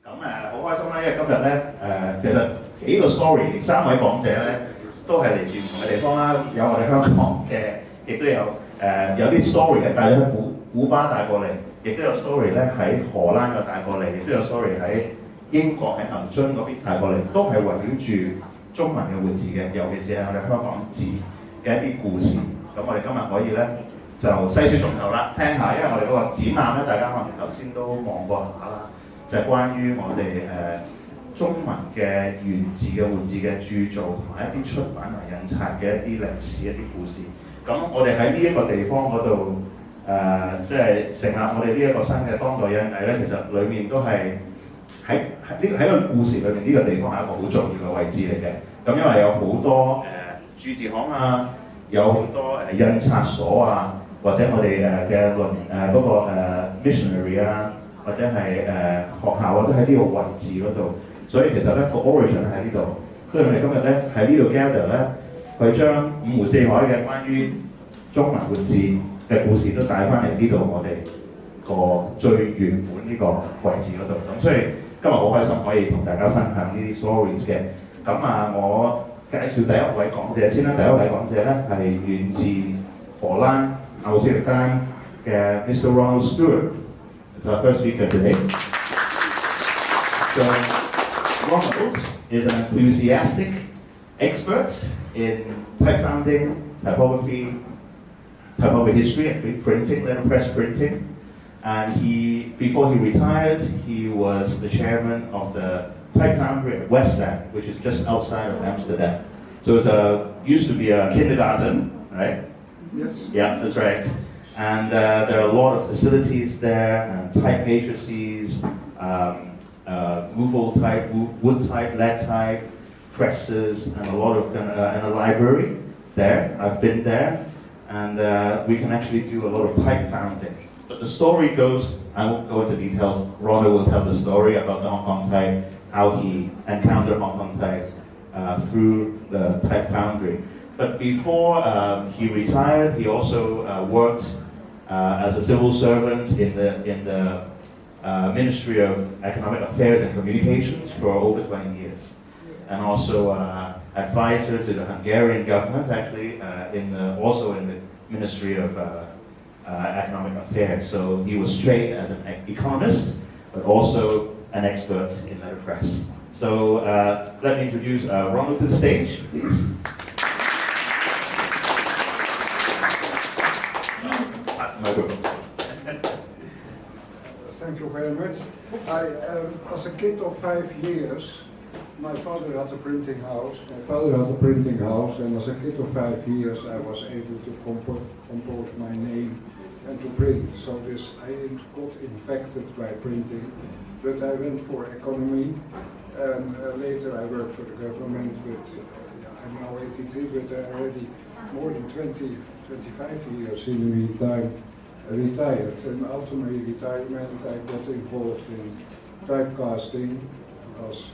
好開心啦，因為今日咧其實幾個 story， 3位講者咧都係嚟自唔同嘅地方啦，有我哋香港嘅，亦都有有啲 story 咧帶咗喺古巴帶過嚟，亦都有 story 咧喺荷蘭又帶過嚟，亦都有 story 喺英國喺牛津嗰邊帶過嚟，都係圍繞住中文嘅活字嘅，尤其是係我哋香港字嘅一啲故事。咁我哋今日可以咧就細説從頭啦，聽下，因為我哋嗰個展覽咧，大家可能頭先都望過下啦。就係關於我哋中文嘅原字嘅活字嘅鑄造同埋一啲出版同印刷嘅一啲歷史一啲故事。咁我哋喺呢一個地方嗰度即係成立我哋呢一個新嘅當代印藝咧，其實裡面都係喺個故事裏面呢個地方係一個好重要嘅位置嚟嘅。咁因為有好多鑄字行啊，有好多印刷所啊，或者我哋嘅嗰個missionary 啊。或者係學校啊，都喺呢個位置嗰度，所以其實咧個 origin 喺呢度，所以我哋今日咧喺呢度 gather 咧，去將五湖四海嘅關於中文活字嘅故事都帶翻嚟呢度我哋個最原本呢個位置嗰度，咁所以今日好開心可以同大家分享呢啲 stories 嘅。咁我介紹第一位講者先啦，第一位講者咧係源自荷蘭牛斯特丹嘅 Mr. Ronald Steur。It's our first speaker today. So, Ronald is an enthusiastic expert in type founding, typography history, actually printing, letterpress printing. And before he retired, he was the chairman of the type foundry at Westzaan, which is just outside of Amsterdam. So it used to be a kindergarten, right? Yes. Yeah, that's right. And there are a lot of facilities there, and type matrices, movable type, wood type, lead type, presses, and a lot of and a library there. I've been there, and we can actually do a lot of type founding. But the story goes, I won't go into details. Ronald will tell the story about the Hong Kong type, how he encountered Hong Kong type through the type foundry. But before he retired, he also worked as a civil servant in the Ministry of Economic Affairs and Communications for over 20 years, and also advisor to the Hungarian government, actually, also in the Ministry of Economic Affairs. So he was trained as an economist, but also an expert in letterpress. So let me introduce Ronald to the stage, please. Thank you very much. As a kid of 5 years, my father had a printing house. And as a kid of 5 years, I was able to compose my name and to print. So I got infected by printing, but I went for economy, and later I worked for the government. But I'm now 83, but I already more than 25 years in the meantime retired. And after my retirement, I got involved in typecasting. I was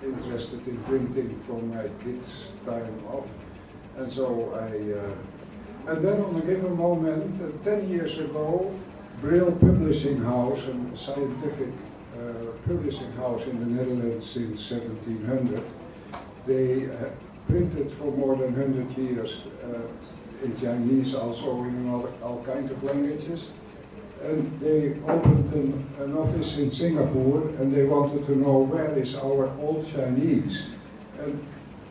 interested in printing from my kids' time off. And so and then on a given moment, 10 years ago, Brill Publishing House, a scientific publishing house in the Netherlands since 1700, they printed for more than 100 years in Chinese, also in all kinds of languages. And they opened an office in Singapore, and they wanted to know where is our old Chinese. And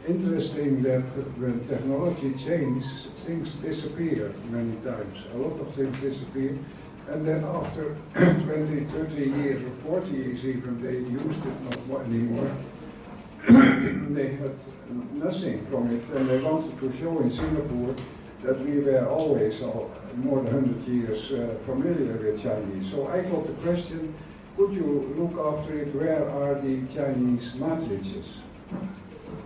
interesting that when technology changes, things disappear many times. A lot of things disappear. And then after 20, 30 years, or 40 years even, they used it not anymore. They had nothing from it, and they wanted to show in Singapore that we were always, more than 100 years, familiar with Chinese. So I got the question, could you look after it, where are the Chinese matrices?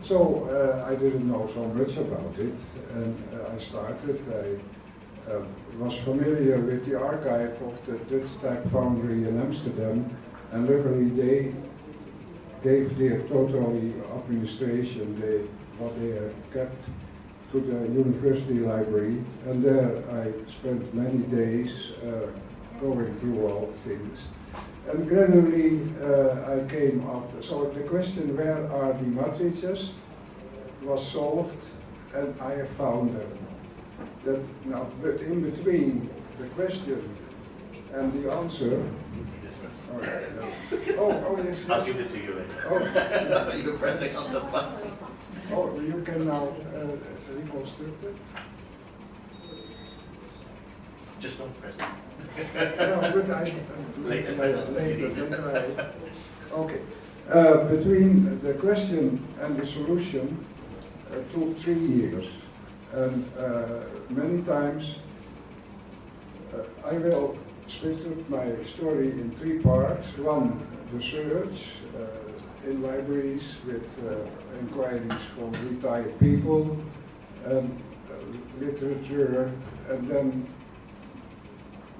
So I didn't know so much about it, and I started. I was familiar with the archive of the Dutch Type Foundry in Amsterdam, and luckily they gave their totally administration, what they have kept, to the university library, and there I spent many days going through all things. And gradually I came up, so the question where are the matrices was solved, and I have found them. But in between the question and the answer, yes. I'll give it to you later. Oh. You're pressing on the button. Oh, you can now reconstruct it. Just don't press it. No, but I Later. Okay. Between the question and the solution took 3 years, and many times I will split up my story in 3 parts. One, the search in libraries with inquiries from retired people, and literature, and then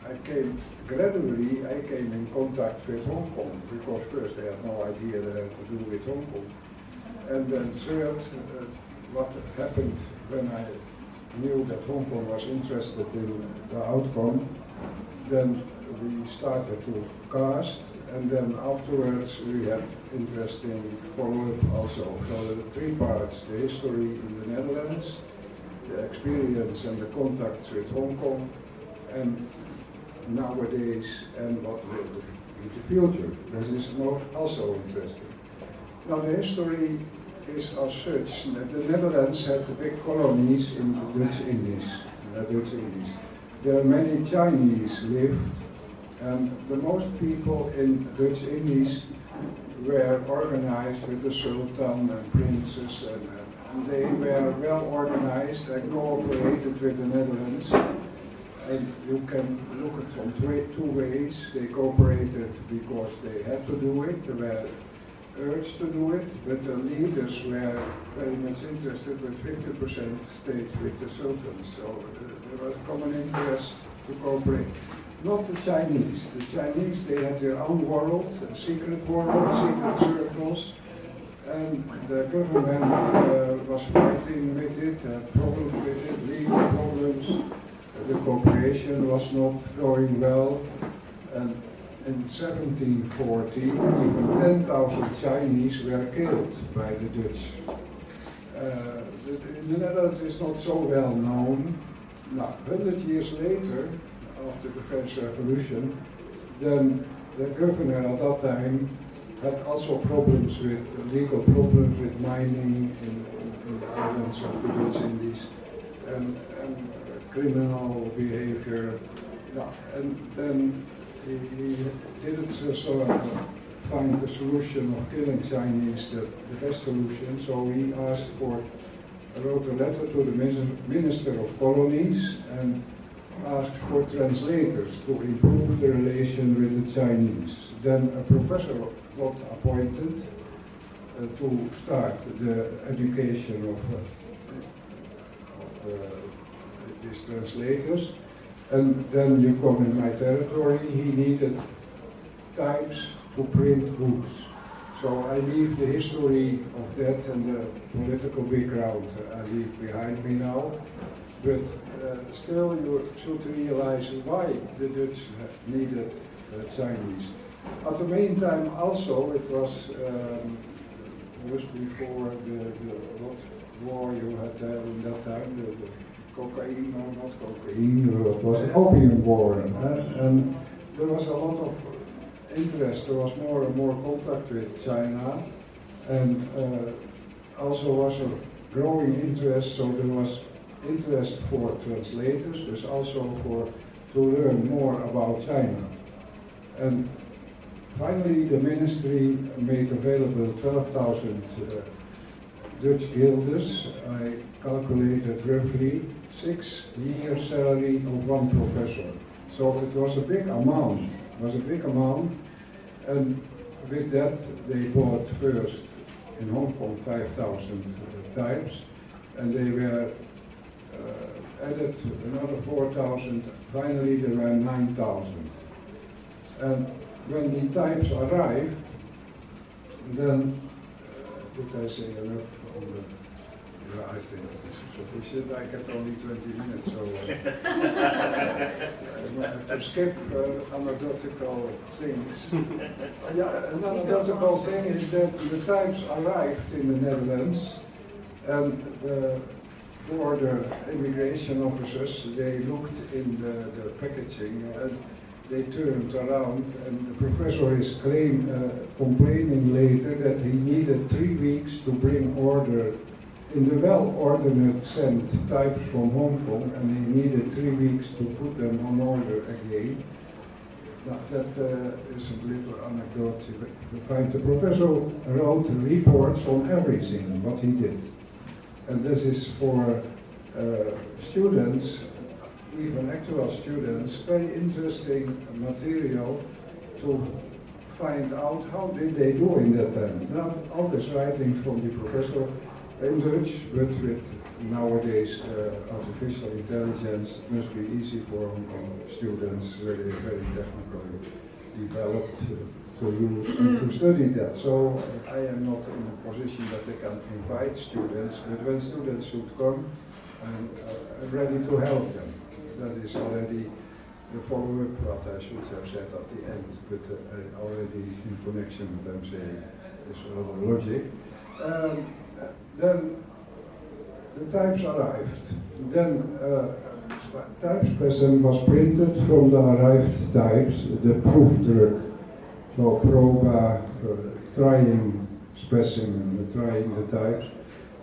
I came in contact with Hong Kong, because first I had no idea that I had to do with Hong Kong. And then third, what happened when I knew that Hong Kong was interested in the outcome, then we started to cast, and then afterwards we had interest in follow-up also. So the 3 parts: the history in the Netherlands, the experience and the contacts with Hong Kong, and nowadays, and what will be the future. This is also interesting. Now the history is as such. The Netherlands had the big colonies in the Dutch Indies. There are many Chinese lived, and the most people in Dutch Indies were organized with the Sultan and princes, and they were well organized and cooperated with the Netherlands. And you can look at from 2 ways. They cooperated because they had to do it, they were urged to do it, but the leaders were very much interested, but 50% stayed with the Sultans. So there was common interest to cooperate. Not the Chinese. The Chinese, they had their own world, a secret world, secret circles, and the government was fighting with it, had problems with it, legal problems. The cooperation was not going well, and in 1740, even 10,000 Chinese were killed by the Dutch. In the Netherlands it's not so well known. Now, 100 years later, after the French Revolution, then the governor at that time had also problems with, legal problems with mining in the islands of the Dutch Indies, and criminal behavior. And then he didn't find the solution of killing Chinese the best solution, so he wrote a letter to the Minister of Colonies and asked for translators to improve the relation with the Chinese. Then a professor got appointed to start the education of these translators. And then you come in my territory, he needed types to print books. So I leave the history of that and the political background I leave behind me now. But still you should realize why the Dutch needed Chinese. At the meantime also it was before the war you had there in that time, the cocaine, no, not cocaine, it was an opium war, and there was a lot of interest, there was more and more contact with China, and also was a growing interest, so there was interest for translators, but also to learn more about China. And finally the ministry made available 12,000 Dutch guilders. I calculated roughly 6 years' salary of one professor. So it was a big amount, and with that they bought first in Hong Kong 5,000 types, and they were added another 4,000, finally there were 9,000. And when the types arrived, then, did I say enough on the I think this is sufficient. I get only 20 minutes, so I have to skip anecdotal things. Yeah, an anecdotal thing is that the types arrived in the Netherlands, and the border immigration officers, they looked in the packaging and they turned around, and the professor is complaining later that he needed 3 weeks to bring order in the well-ordered sent types from Hong Kong, and he needed 3 weeks to put them on order again. That is a little anecdote. You find the professor wrote reports on everything, what he did. And this is for students, even actual students, very interesting material to find out how did they do in that time. Not all this writing from the professor in Dutch, but with nowadays artificial intelligence must be easy for students, really very technically developed to use and to study that. So I am not in a position that I can invite students, but when students should come, I'm ready to help them. That is already the follow-up what I should have said at the end, but already in connection with what I'm saying is rather logic. Then the types arrived. Then types present was printed from the arrived types, the proefdruk, so proba, trying specimen, trying the types,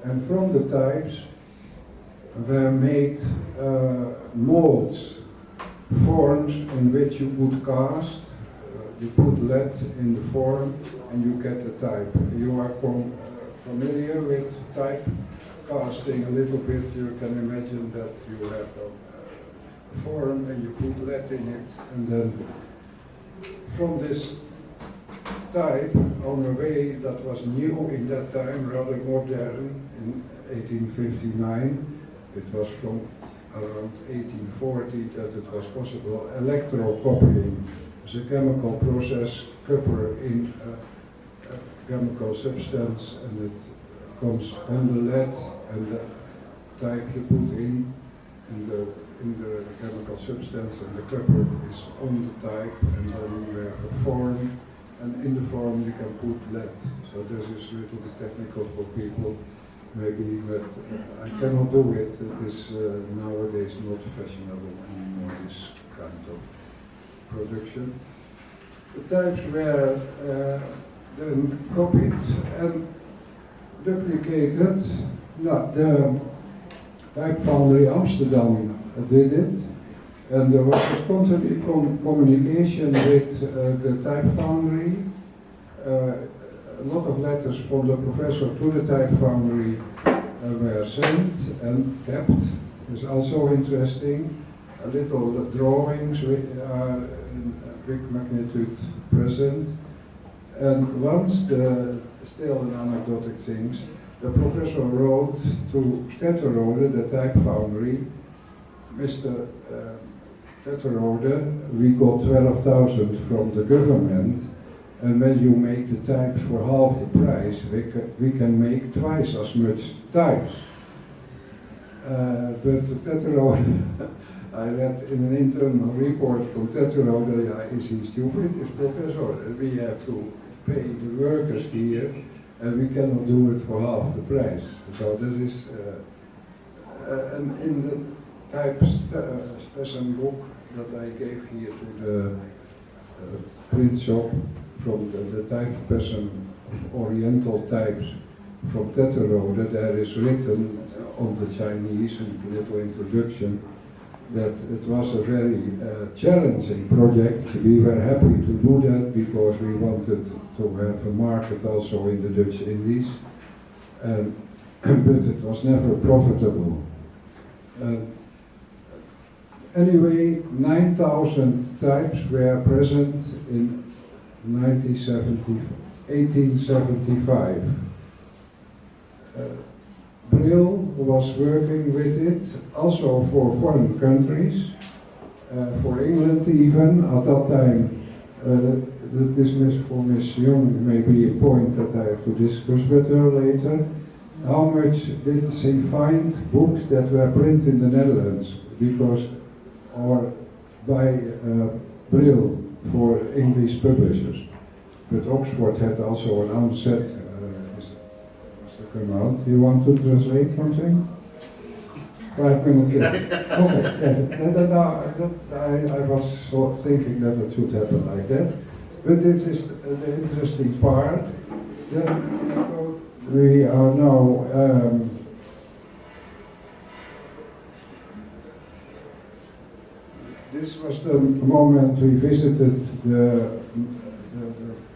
and from the types were made molds, forms in which you could cast. You put lead in the form and you get the type. You are familiar with type casting a little bit. You can imagine that you have a form and you put lead in it, and then from this type on a way that was new in that time, rather modern, in 1859, it was from around 1840 that it was possible. Electrocopying is a chemical process, copper in a chemical substance, and it comes on the lead, and the type you put in the chemical substance, and the copper is on the type, and then you have a form, and in the form you can put lead. So this is a little bit technical for people, maybe, but I cannot do it. It is nowadays not fashionable anymore, this kind of production. The types were then copied and duplicated. No, the Type Foundry Amsterdam did it, and there was a constantly communication with the Type Foundry. A lot of letters from the professor to the Type Foundry were sent and kept. It's also interesting. A little drawings are in big magnitude present. And once, still in anecdotic things, the professor wrote to Curator, the Type Foundry, Mr. Curator, we got 12,000 from the government, and when you make the types for half the price, we can make twice as much types. But Curator, I read in an internal report from Curator, is he stupid, this professor? We have to pay the workers here, and we cannot do it for half the price. So this is, and in the type specimen book that I gave here to the print shop, from the type specimen of Oriental types from Tetrarode, there is written on the Chinese, in a little introduction, that it was a very challenging project. We were happy to do that because we wanted to have a market also in the Dutch Indies, but it was never profitable. Anyway, 9,000 types were present in 1875. Brill was working with it also for foreign countries, for England even. At that time, this for Miss Young may be a point that I have to discuss with her later. how much did they find books that were printed in the Netherlands because, or by Brill for English publishers. But Oxford had also an onset. Mr. Kamal, do you want to translate something? 5 minutes left. Okay, yes. I was thinking that it should happen like that. But this is the interesting part. Then we are now this was the moment we visited the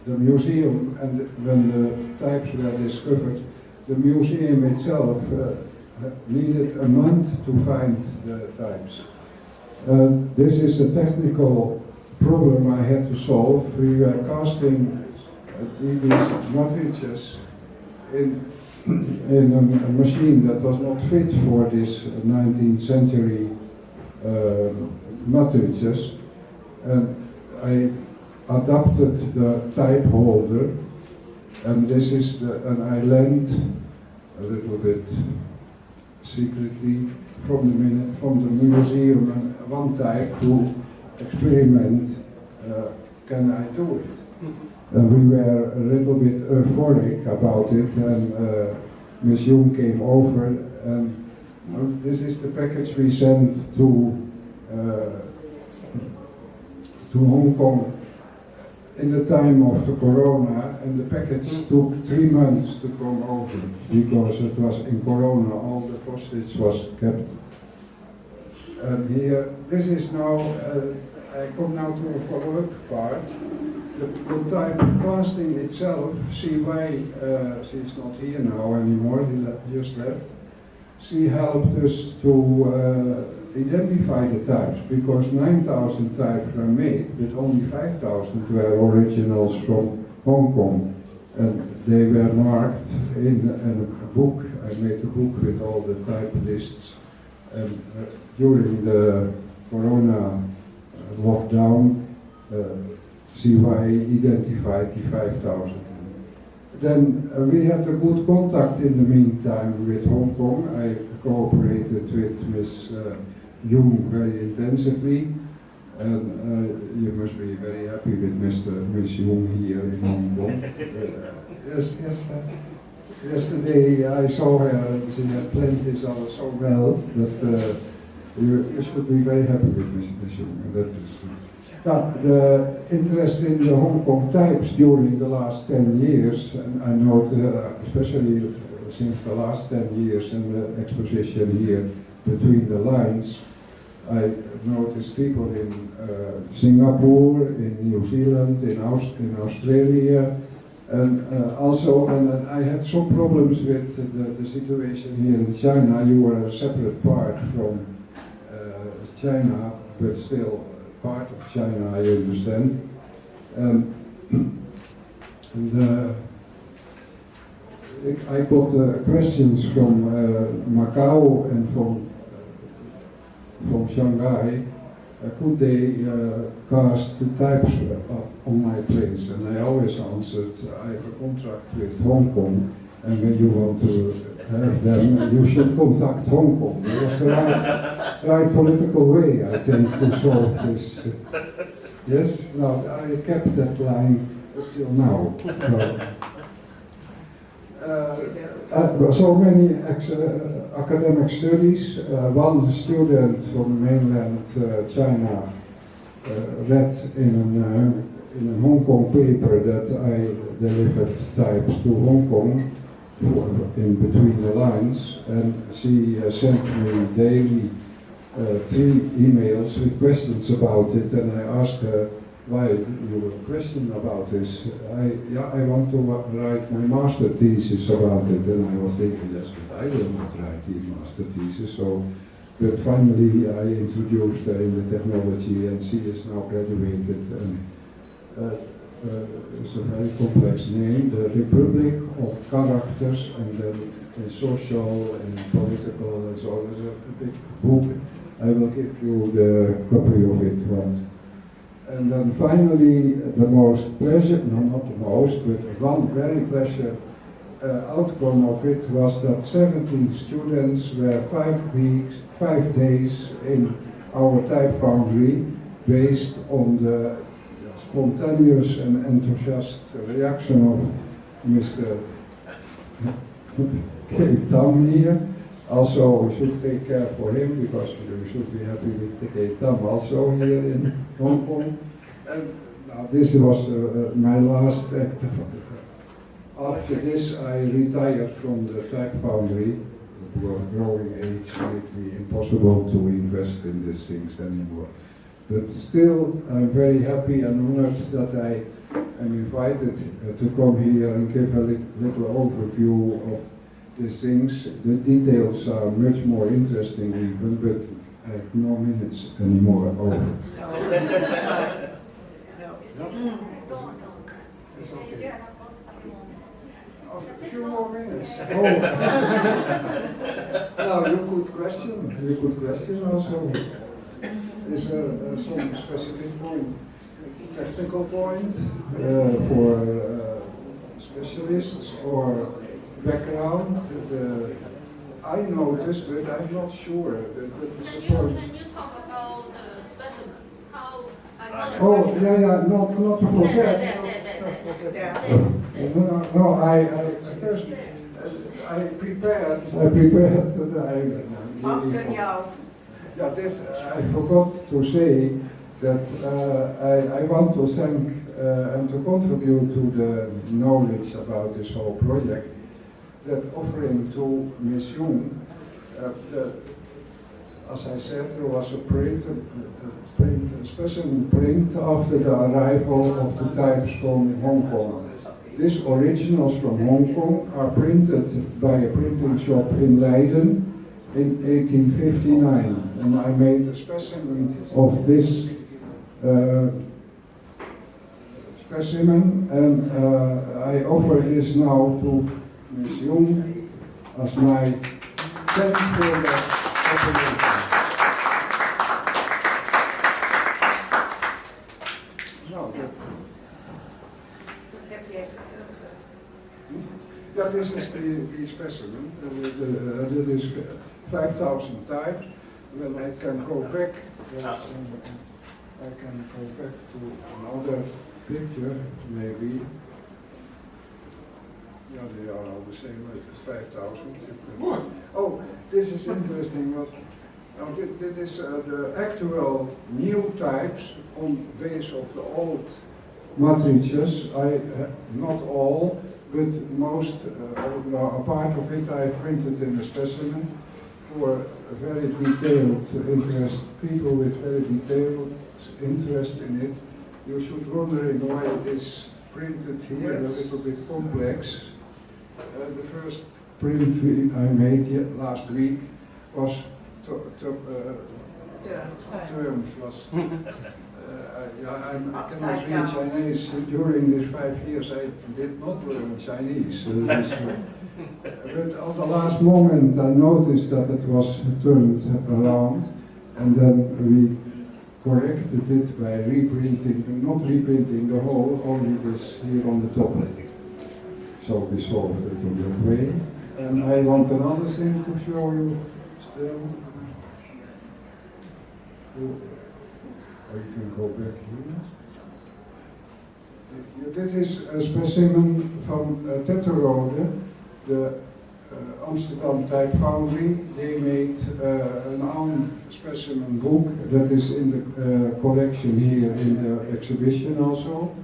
museum, and when the types were discovered, the museum itself needed a month to find the types. This is a technical problem I had to solve. We were casting these matrices in a machine that was not fit for this 19th century matrices, and I adapted the type holder, and this is and I lent a little bit secretly from the museum and one type to experiment. Can I do it? And we were a little bit euphoric about it, and Miss Yung came over, and this is the package we sent to Hong Kong in the time of the corona, and the package took 3 months to come over because it was in corona, all the postage was kept. And here, this is now, I come now to a follow-up part. The type casting itself, see why she's not here now anymore, he just left. She helped us to identify the types, because 9,000 types were made, but only 5,000 were originals from Hong Kong. And they were marked in a book. I made a book with all the type lists. And during the corona lockdown, CY identified the 5,000. Then we had a good contact in the meantime with Hong Kong. I cooperated with Miss Yung very intensively, and you must be very happy with Miss Yung here in Hong Kong. Yes. Yesterday I saw her, and she had planned this all so well that you should be very happy with Miss Yung. That is. The interest in the Hong Kong types during the last 10 years, and I note especially since the last 10 years in the exposition here between the lines, I noticed people in Singapore, in New Zealand, in Australia, and also, and I had some problems with the situation here in China. You were a separate part from China, but still part of China, I understand. I got questions from Macau and from Shanghai. Could they cast the types on my place? And I always answered, I have a contract with Hong Kong, and when you want to have them, you should contact Hong Kong. That was the right political way, I think, to solve this. Yes, now I kept that line up till now. So many academic studies. One student from mainland China read in a Hong Kong paper that I delivered types to Hong Kong in between the lines, and she sent me daily 3 emails with questions about it, and I asked her, why you were question about this? I want to write my master thesis about it, and I was thinking, yes, but I will not write the master thesis. So, but finally I introduced her in the technology, and she is now graduated, and it's a very complex name, the Republic of Characters, and then in social and political and so on. There's a big book. I will give you the copy of it once. And then finally, the most pleasure, no, not the most, but one very pleasure outcome of it was that 17 students were 5 days in our type foundry based on the spontaneous and enthusiastic reaction of Mr. Keith Tam here. Also, we should take care for him because we should be happy with Keith Tam also here in Hong Kong. And now this was my last act. After this, I retired from the type foundry. Growing age made me impossible to invest in these things anymore. But still, I'm very happy and honored that I am invited to come here and give a little overview of these things. The details are much more interesting even, but I have no minutes anymore over. No. A few more minutes. Oh. Now you could question also. Is there some specific point, technical point for specialists or background? I noticed, but I'm not sure that is a point. Can you talk about the specimen? How I Oh, yeah, not to forget. No, I first I prepared that yeah, this I forgot to say that I want to thank and to contribute to the knowledge about this whole project, that offering to Ms. Yung, as I said, there was a specimen print after the arrival of the types from Hong Kong. These originals from Hong Kong are printed by a printing shop in Leiden in 1859, and I made a specimen of this specimen, and I offer this now to Ms. Yung as my thanks for the operation. Yeah, this is the specimen. That is 5,000 types. Well, I can go back. I can go back to another picture, maybe. Yeah, they are all the same, like 5,000. Oh, this is interesting. This is the actual new types on base of the old matrices. Not all, but most, a part of it I printed in a specimen for a very detailed interest, people with very detailed interest in it. You should wondering why it is printed here, a little bit complex. The first print I made last week was terms was. I cannot read Chinese. During these 5 years I did not learn Chinese. But at the last moment I noticed that it was turned around, and then we corrected it by reprinting, not reprinting the whole, only this here on the top. So we solved it in that way. And I want another thing to show you still. Or you can go back here. This is a specimen from Tetterode, the Amsterdam Type Foundry. They made an own specimen book that is in the collection here in the exhibition also.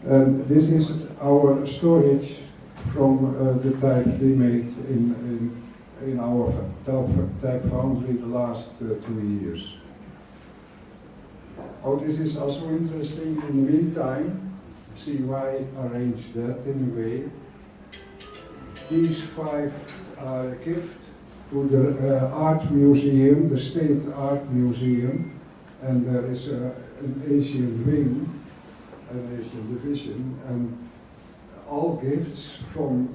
And this is our storage from the types we made in our Type Foundry the last 2 years. Oh, this is also interesting. In the meantime, see why I arranged that in a way. These 5 are a gift to the art museum, the State Art Museum, and there is an Asian wing, an Asian division, and all gifts from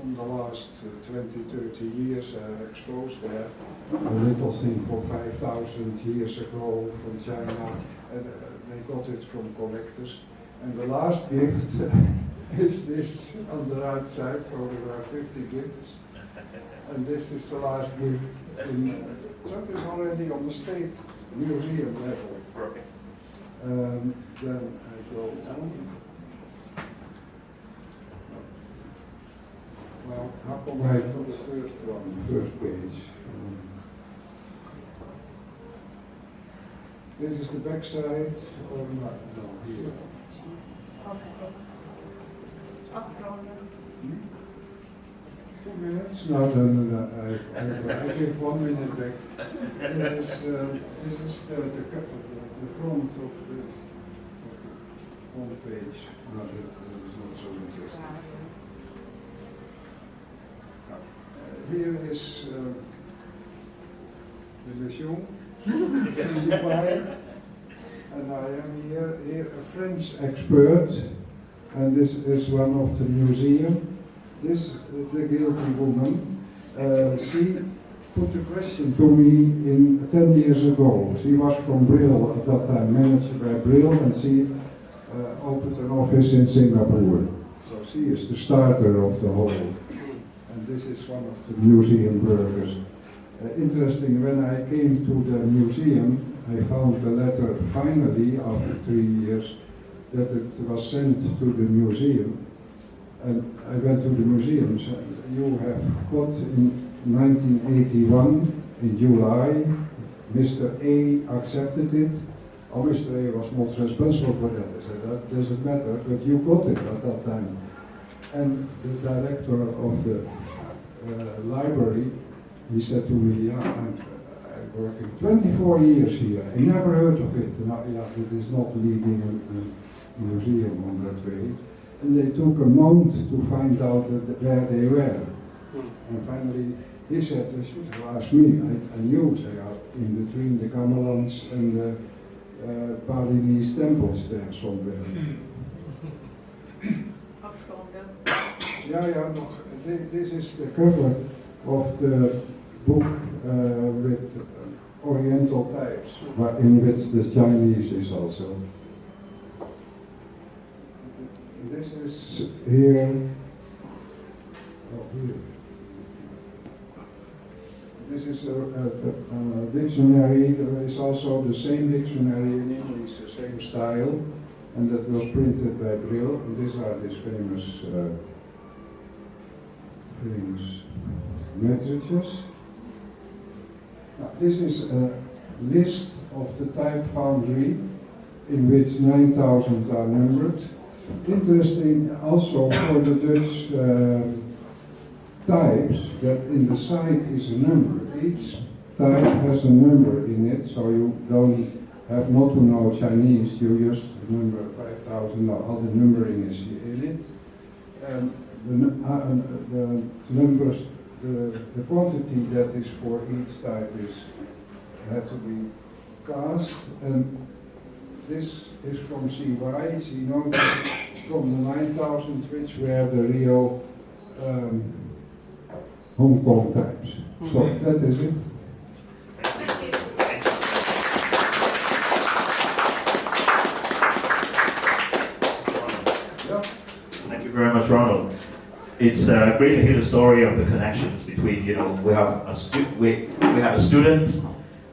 the last 20-30 years are exposed there. A little thing from 5,000 years ago from China, and they got it from collectors. And the last gift is this on the right side, so there are 50 gifts. And this is the last gift. That is already on the state museum level. Perfect. Then I go on. Well, how come I to the first one, first page? This is the back side, or not? No, here. 2 minutes? No, I give 1 minute back. This is the front of the home page. No, that is not so interesting. Here is the Yung Sau-mui, and I am here a French expert, and this is one of the museum. This the guilty woman. She put a question to me 10 years ago. She was from Brill at that time, managed by Brill, and she opened an office in Singapore. So she is the starter of the whole. And this is one of the museum burgers. Interesting, when I came to the museum, I found the letter finally, after 3 years, that it was sent to the museum. And I went to the museum. So you have got in 1981, in July, Mr. A accepted it. Oh, Mr. A was not responsible for that. I said, that doesn't matter, but you got it at that time. And the director of the library, he said to me, yeah, I'm working 24 years here. I never heard of it. No, yeah, it is not leading a museum on that way. And they took a month to find out where they were. And finally, he said, they should have asked me. I knew they are in between the gamelans and the Balinese temples there somewhere. Yeah, no, this is the cover of the book with Oriental types, in which the Chinese is also. This is here. Oh, here. This is a dictionary. There is also the same dictionary in English, the same style, and that was printed by Brill. And these are these famous matrices. Now, this is a list of the type Foundry, in which 9,000 are numbered. Interesting also for the Dutch types that in the side is a number. Each type has a number in it, so you don't have not to know Chinese, you just number 5,000, all the numbering is in it. And the numbers, the quantity that is for each type had to be cast, and this is from CY. She noticed from the 9,000, which were the real Hong Kong types. So that is it. Thank you very much, Ronald. It's great to hear the story of the connections between, we have a student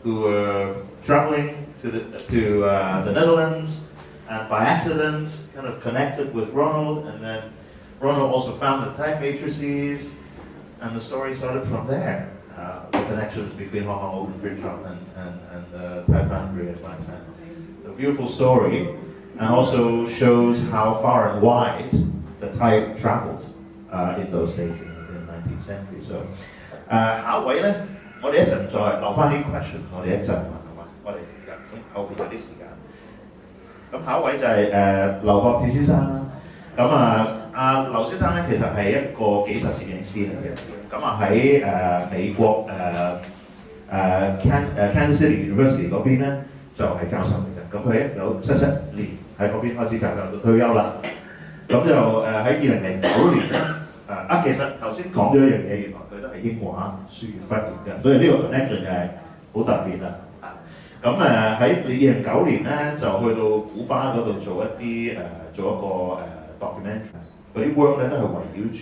who were traveling to the Netherlands, and by accident kind of connected with Ronald, and then Ronald also found the type matrices, and the story started from there. The connections between Hong Kong Open Print Shop and Type Foundry at Westzaan. A beautiful story, and also shows how far and wide the type traveled in those days in the 19th century. So, 下一位咧，我哋一陣再留翻啲 question， 我哋一陣問好嘛？我哋後邊有啲時間。咁下一位就係劉博智先生啦。咁阿劉先生咧，其實係一個紀實攝影師嚟嘅。咁喺美國Kansas City University 嗰邊咧，就係教授嚟嘅。咁佢有77年喺嗰邊開始教授到退休啦。咁就喺2009年咧，其實頭先講咗一樣嘢，原來佢都係英華書院畢業嘅，所以呢個 connection 就係好特別啦。咁喺2009年咧，就去到古巴嗰度做一個documentary。嗰啲 work 咧都係圍繞住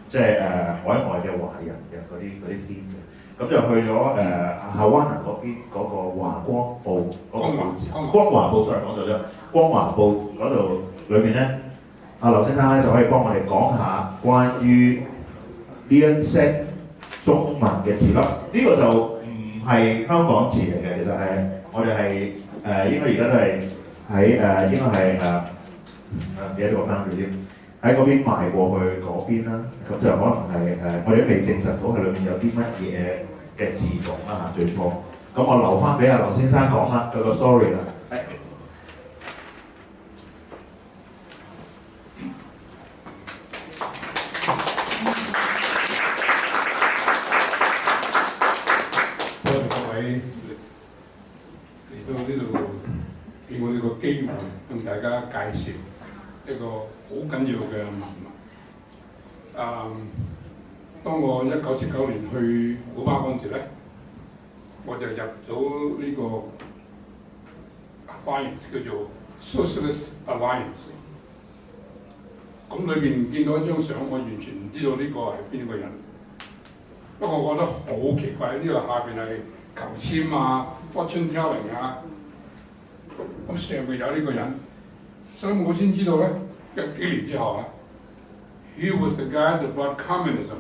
即係海外嘅華人嘅嗰啲 theme 嘅。咁就去咗夏灣拿嗰邊嗰個華光報嗰個報紙，光華報 sorry 講錯咗，光華報嗰度裏邊咧，阿劉先生咧就可以幫我哋講下關於呢一 set 中文嘅字粒。呢個就唔係香港字嚟嘅，其實係我哋係應該而家都係喺應該係唔記得咗個 Foundry 添，喺嗰邊賣過去嗰邊啦。咁就可能係我哋都未證實到係裏面有啲乜嘢嘅字種啦嚇，最初。咁我留翻俾阿劉先生講啦，佢個 story 啦。多謝各位嚟到呢度，俾我呢個機會向大家介紹一個好緊要嘅文物。當我1979年去古巴嗰陣時咧，我就入到呢個 Alliance 叫做 Socialist Alliance。咁裏邊見到一張相，我完全唔知道呢個係邊個人。不過我覺得好奇怪，呢個下邊係求籤啊、fortune telling 啊，咁上邊有呢個人，所以我先知道咧，幾年之後啊 ，he was the guy that brought communism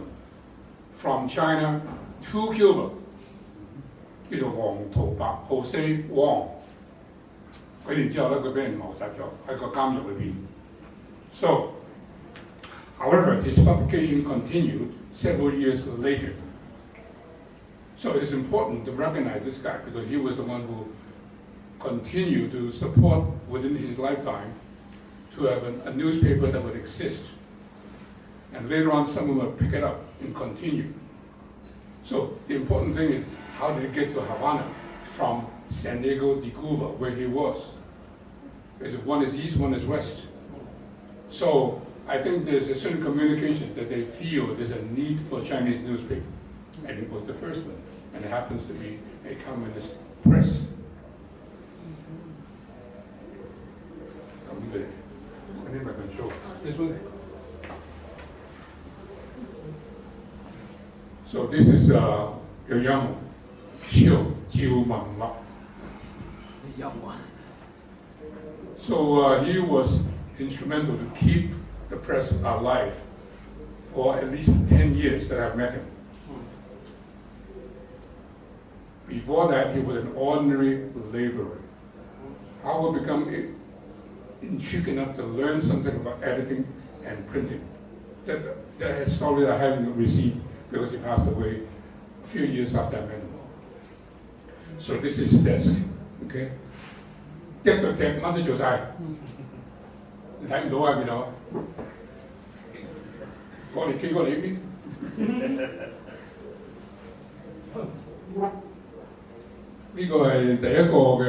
from China to Cuba， 叫做黃圖白 Jose Wong。幾年之後咧，佢俾人謀殺咗喺個監獄裏邊。So, however, his publication continued several years later. So it's important to recognize this guy because he was the one who continued to support within his lifetime to have a newspaper that would exist. And later on, someone would pick it up and continue. So the important thing is, how did he get to Havana from San Diego de Cuba, where he was? Because one is east, one is west. So I think there's a certain communication that they feel there's a need for a Chinese newspaper. And it was the first one. And it happens to be a communist press. I think I can show this one. So this is the young Chiu Jiu Mangla. The young one. So he was instrumental to keep the press alive for at least 10 years that I've met him. Before that, he was an ordinary laborer. How we become intrigued enough to learn something about editing and printing. That's a story I haven't received because he passed away a few years after I met him. So this is his desk, okay? 一腳踢乜都做晒，你睇唔到啊？邊度啊？過嚟企過嚟呢邊。呢個係第一個嘅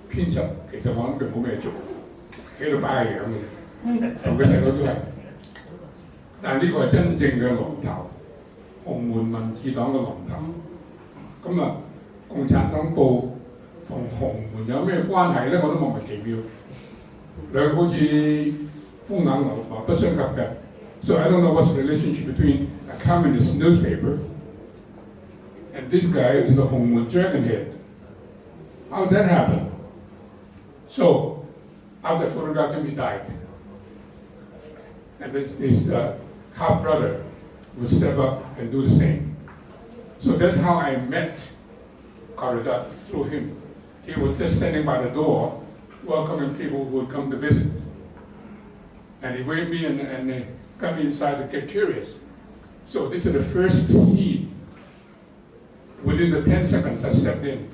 編輯，其實我諗佢冇咩做，喺度擺下樣嘅，同佢細佬都係。但係呢個係真正嘅龍頭，洪門民治黨嘅龍頭。咁啊，共產黨報同洪門有咩關係咧？我都莫名其妙，兩個好似風眼流麻不相及嘅。So I don't know what's the relationship between a communist newspaper and this guy is the Hongmun Dragonhead. How did that happen? So, after I photographed him, he died. And his half brother would step up and do the same. So that's how I met Curator, through him. He was just standing by the door, welcoming people who would come to visit. And he waved me and got me inside to get curious. So this is the first scene. Within the 10 seconds I stepped in,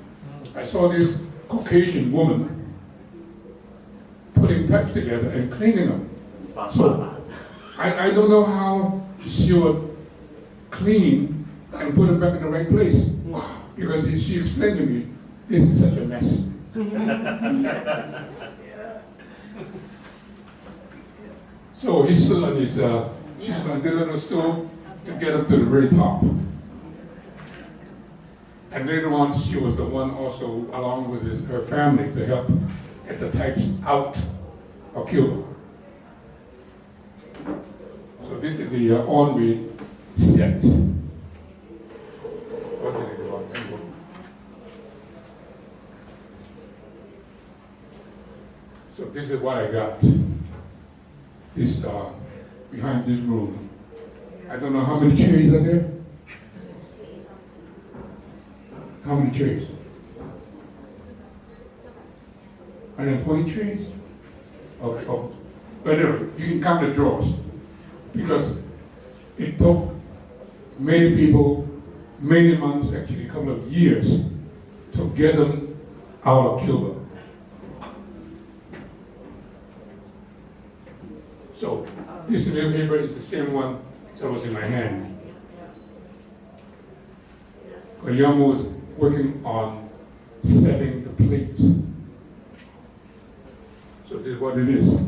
I saw this Caucasian woman putting types together and cleaning them. So I don't know how she would clean and put them back in the right place. Because she explained to me, this is such a mess. So he stood on his, she's on this little stool to get up to the very top. And later on, she was the one also, along with her family, to help get the types out of Cuba. this is the on-way set. So this is what I got. This behind this room. I don't know how many chairs are there. How many chairs? 120 chairs? Okay. Oh. But anyway, you can count the drawers because it took many people, many months, actually a couple of years, to get them out of Cuba. So this newspaper is the same one that was in my hand. Koyama was working on setting the plates. So this is what it is.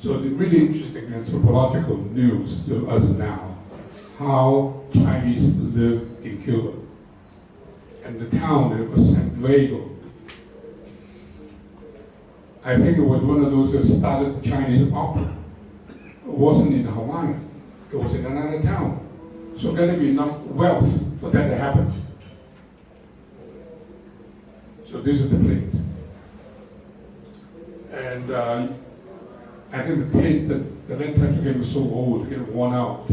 So the really interesting anthropological news to us now, how Chinese live in Cuba. And the town, it was San Diego. I think it was one of those that started the Chinese opera. It wasn't in Havana, it was in another town. So there to be enough wealth for that to happen. So this is the plate. And I think the tape, the lead type became so old, it worn out.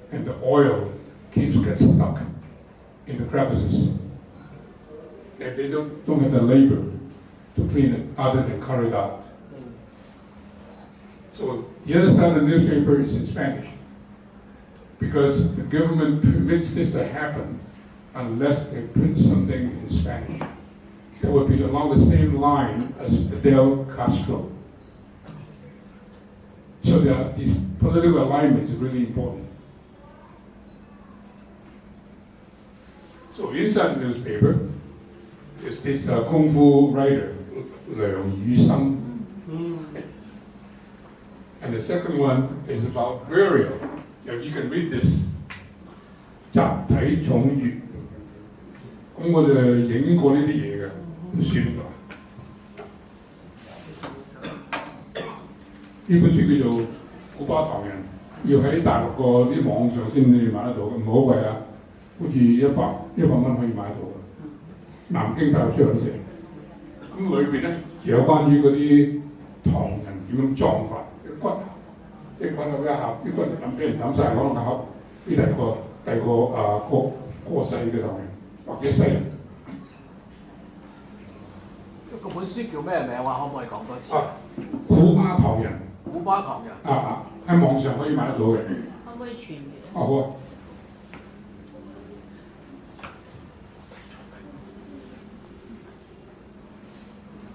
And the oil keeps getting stuck in the crevices. And they don't have the labor to clean it other than cut it out. So the other side of the newspaper is in Spanish because the government permits this to happen unless they print something in Spanish. That would be along the same line as Fidel Castro. So these political alignment is really important. So inside the newspaper is this Kung Fu writer, Liang Yusheng. And the second one is about burial. You can read this. 集體重閱。咁我就影過呢啲嘢嘅，都算吧。呢本書叫做《古巴唐人》，要喺大陸個啲網上先至買得到嘅，唔好貴啊！好似100蚊可以買到嘅。南京大陸出嚟啲嘢。咁裏邊咧有關於嗰啲唐人點樣葬法，骨頭，即係揾到一盒，啲骨俾人抌晒，攞個盒，呢第二個過世嘅唐人或者西人。嗰本書叫咩名話？可唔可以講多次？古巴唐人。古巴唐人。喺網上可以買得到嘅。可唔可以傳閱？好啊。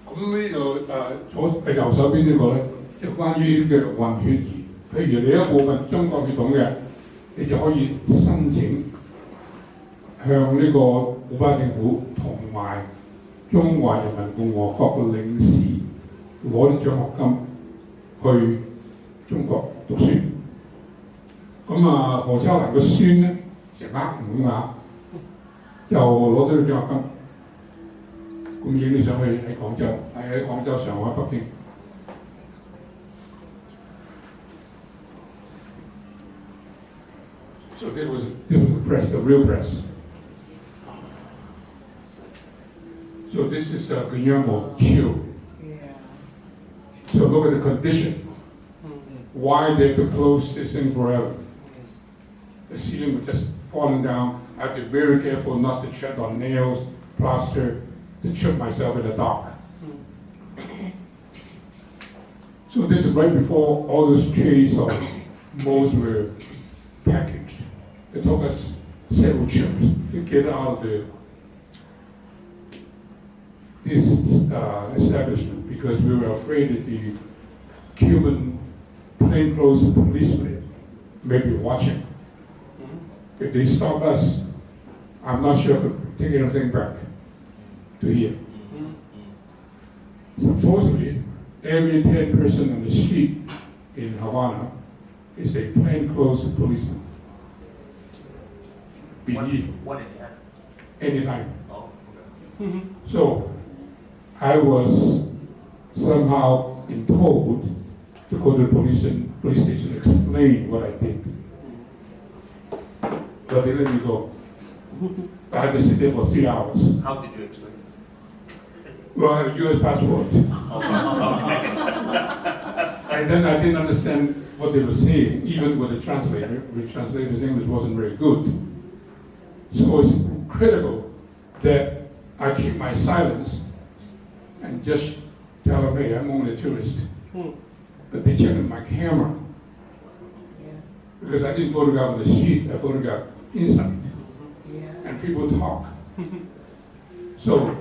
咁呢度右手邊呢個咧，即係關於嘅混血兒。譬如你一部分中國血統嘅，你就可以申請向呢個古巴政府同埋中華人民共和國嘅領事攞啲獎學金去中國讀書。咁何秋蘭個孫咧，成5額就攞到啲獎學金。咁影咗上去喺廣州，喺廣州、上海、北京。So this was the press, the real press. So this is Guillermo Chiu. So look at the condition. Why they could close this thing forever? The ceiling was just falling down. I had to be very careful not to tread on nails, plaster, to trip myself in the dark. So this is right before all those trays of molds were packaged. It took us several trips to get out of this establishment because we were afraid that the Cuban plainclothes policemen may be watching. If they stop us, I'm not sure I could take anything back to here. Supposedly, every 10th person on the street in Havana is a plainclothes policeman. What in 10? anytime. Oh, okay. So I was somehow told to go to the police station to explain what I did. But they let me go. I had to sit there for 3 hours. How did you explain? Well, I have a US passport. And then I didn't understand what they were saying, even with the translator. The translator's English wasn't very good. So it's critical that I keep my silence and just tell them, hey, I'm only a tourist. But they checked my camera. Because I didn't photograph on the sheet, I photographed inside. And people talk. So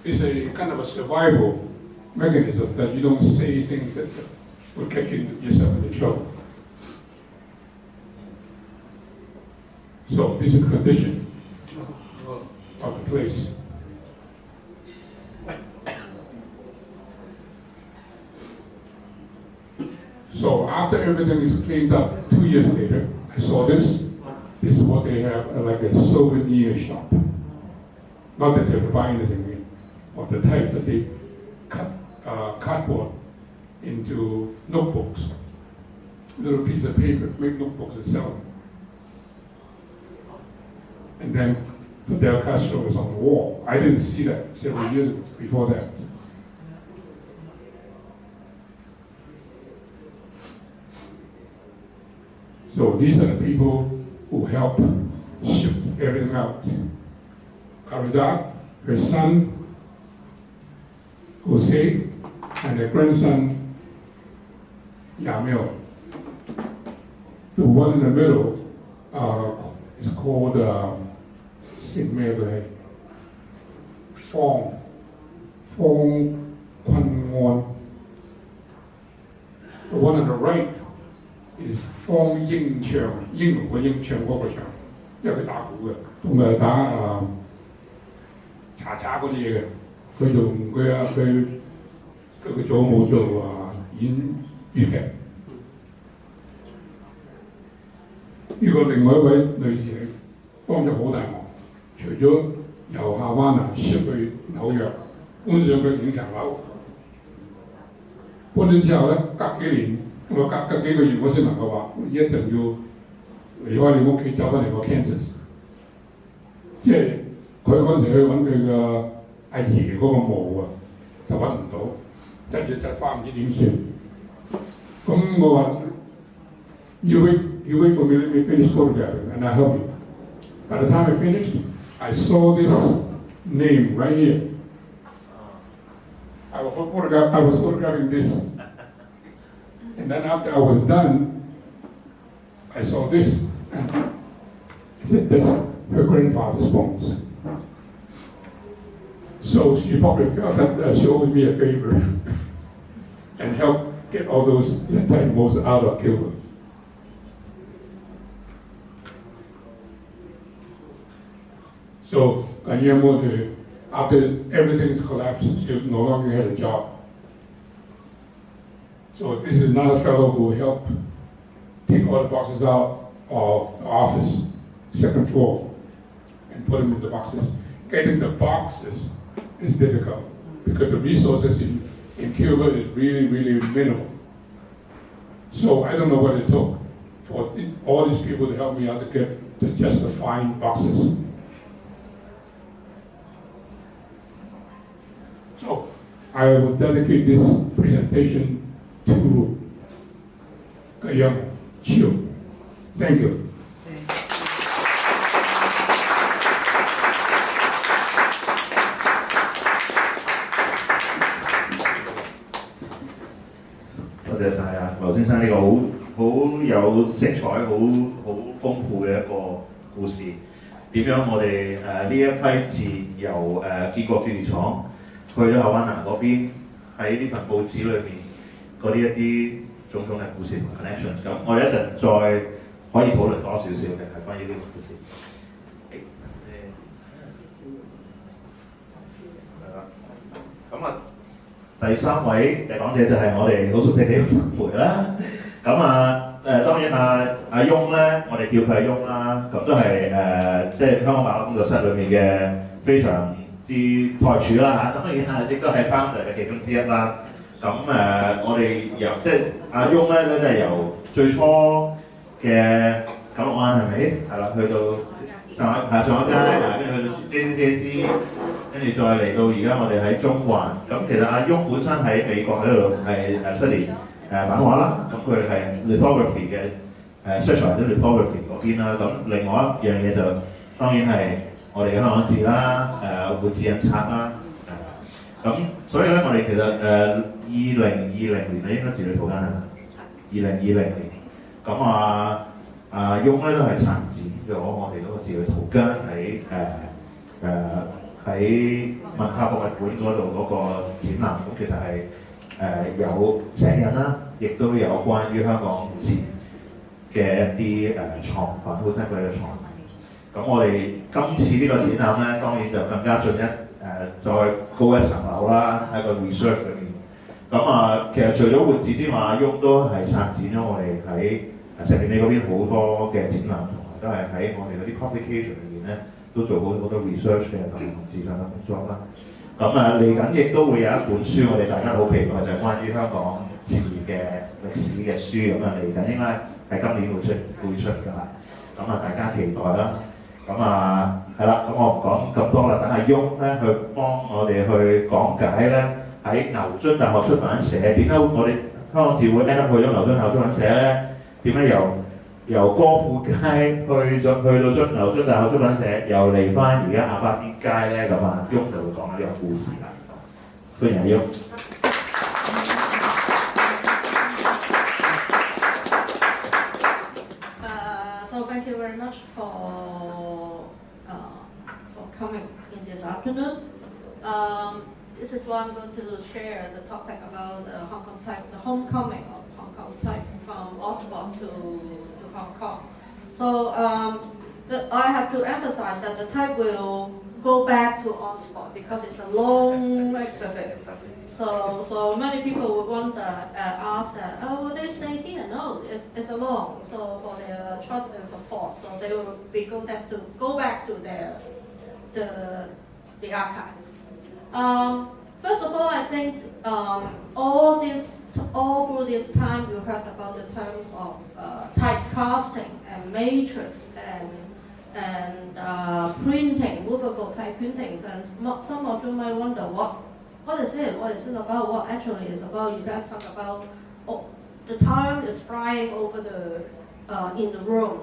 it's a kind of a survival mechanism that you don't say things that will get yourself into trouble. So this is a condition of the place. So after everything is cleaned up, 2 years later, I saw this. This is what they have, like a souvenir shop. Not that they would buy anything of the type, but they cut cardboard into notebooks. Little piece of paper, make notebooks and sell them. And then Fidel Castro was on the wall. I didn't see that several years before that. So these are the people who help ship everything out. Caridad, her son, Jose, and her grandson, Yamil. The one in the middle is called Fong Kwan Won. The one on the right is Fong Ying Chang, 英龍個英唱嗰個唱，因為佢打鼓嘅，同埋打查嗰啲嘢嘅。佢用佢祖母做演粵劇。呢個另外一位女士幫咗好大忙，除咗由夏灣拿出去紐約，搬上佢5層樓，搬咗之後咧，隔幾年，我隔幾個月我先能夠話一定要離開你屋企走翻嚟個 Kansas， 即係佢嗰陣時去揾佢嘅阿爺嗰個墓啊，就揾唔到，跟住就翻唔知點算。咁我話you wait for me, let me finish photographing, and I help you. By the time I finished, I saw this name right here. I was photographing this. And then after I was done, I saw this, and I said, that's her grandfather's bones. So she probably felt that she owes me a favor and helped get all those animals out of Cuba. So Guillermo, after everything's collapsed, she no longer had a job. So this is another fellow who helped take all the boxes out of the office, second floor, and put them in the boxes. Getting the boxes is difficult because the resources in Cuba is really, really minimal. So I don't know what it took for all these people to help me out to get to just the fine boxes. So I will dedicate this presentation to Yung Sau-mui. Thank you. 多謝晒啊，劉先生呢個好有色彩、好豐富嘅一個故事。點樣我哋呢一批字由建國鑄字廠去咗夏灣拿嗰邊，喺呢份報紙裏面嗰啲一啲種種嘅故事同 connections。咁我哋一陣再可以討論多少少嘅係關於呢個故事。係啦，咁啊。第三位講者就係我哋好熟悉嘅楊生梅啦。咁當然然阿翁咧，我哋叫佢阿翁啦，咁都係即係香港漫畫工作室裏面嘅非常之台柱啦嚇，當然亦都係 founder 嘅其中之一啦。咁我哋由即係阿翁咧，都係由最初嘅九龍灣係咪？係啦，去到上海街，跟住去到 JCC， 跟住再嚟到而家我哋喺中環。咁其實阿翁本身喺美國喺度係study版畫啦，咁佢係 lithography 嘅search 或者 lithography 嗰邊啦。咁另外一樣嘢就當然係我哋嘅香港字啦，活字印刷啦。咁所以咧，我哋其實2020年咧應該字裏圖間係咪？2020年，咁阿翁咧都係策展咗我哋嗰個字裏圖間喺文化博物館嗰度嗰個展覽，咁其實係有石印啦，亦都有關於香港字嘅一啲藏品，好珍貴嘅藏品。咁我哋今次呢個展覽咧，當然就更加再高一層樓啦，喺個 research 裏面。咁其實除咗活字之外，阿翁都係策展咗我哋喺石硤尾嗰邊好多嘅展覽，同埋都係喺我哋嗰啲 publication 裏面咧，都做好多 research 嘅同字上嘅工作啦。咁嚟緊亦都會有一本書，我哋大家好期待，就係關於香港字嘅歷史嘅書。咁嚟緊應該係今年會出㗎啦。咁大家期待啦。咁係啦，咁我唔講咁多啦，等阿翁咧去幫我哋去講解咧喺牛津大學出版社點解我哋香港字會 end up 去咗牛津大學出版社咧？點解由歌賦街去到牛津大學出版社，又嚟翻而家鴨巴甸街咧？咁翁就會講呢個故事啦。歡迎阿翁。So thank you very much for coming in this afternoon. This is why I'm going to share the topic about Hong Kong type, the homecoming of Hong Kong type from Oxford to Hong Kong. So I have to emphasize that the type will go back to Oxford because it's a long exhibit. So many people would wonder, ask that, oh, will they stay here? No, it's a long. So for their trust and support, so they will go back to the archive. First of all, I think all through this time you heard about the terms of typecasting and matrix and printing, movable type printings, and some of you might wonder what is it about, what actually is about. You guys talk about the time is flying over in the room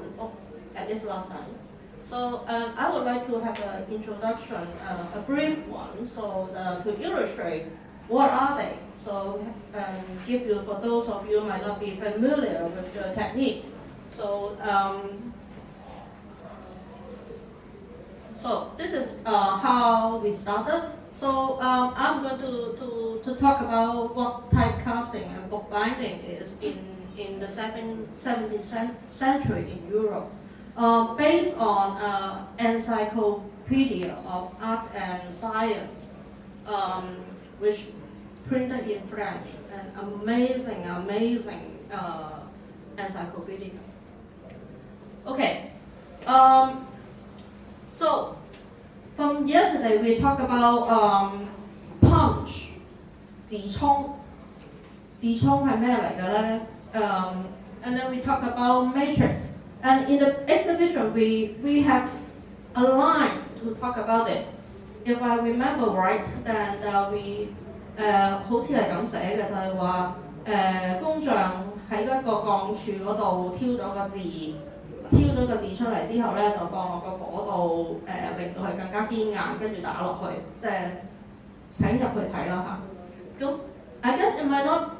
at this last time. So I would like to have an introduction, a brief one, so to illustrate what are they. So give you, for those of you who might not be familiar with the technique. So this is how we started. So I'm going to talk about what typecasting and bookbinding is in the 17th century in Europe. Based on Encyclopedia of Art and Science, which printed in French, an amazing encyclopedia. Okay, so from yesterday we talked about punch, 字衝係咩嚟嘅咧？ And then we talk about matrix. And in the exhibition, we have a line to talk about it. If I remember right, then we 好似係咁寫嘅，就係話工匠喺一個鋼柱嗰度挑咗個字出嚟之後咧，就放落個火度令到佢更加堅硬，跟住打落去，請入去睇啦嚇。咁 I guess it might not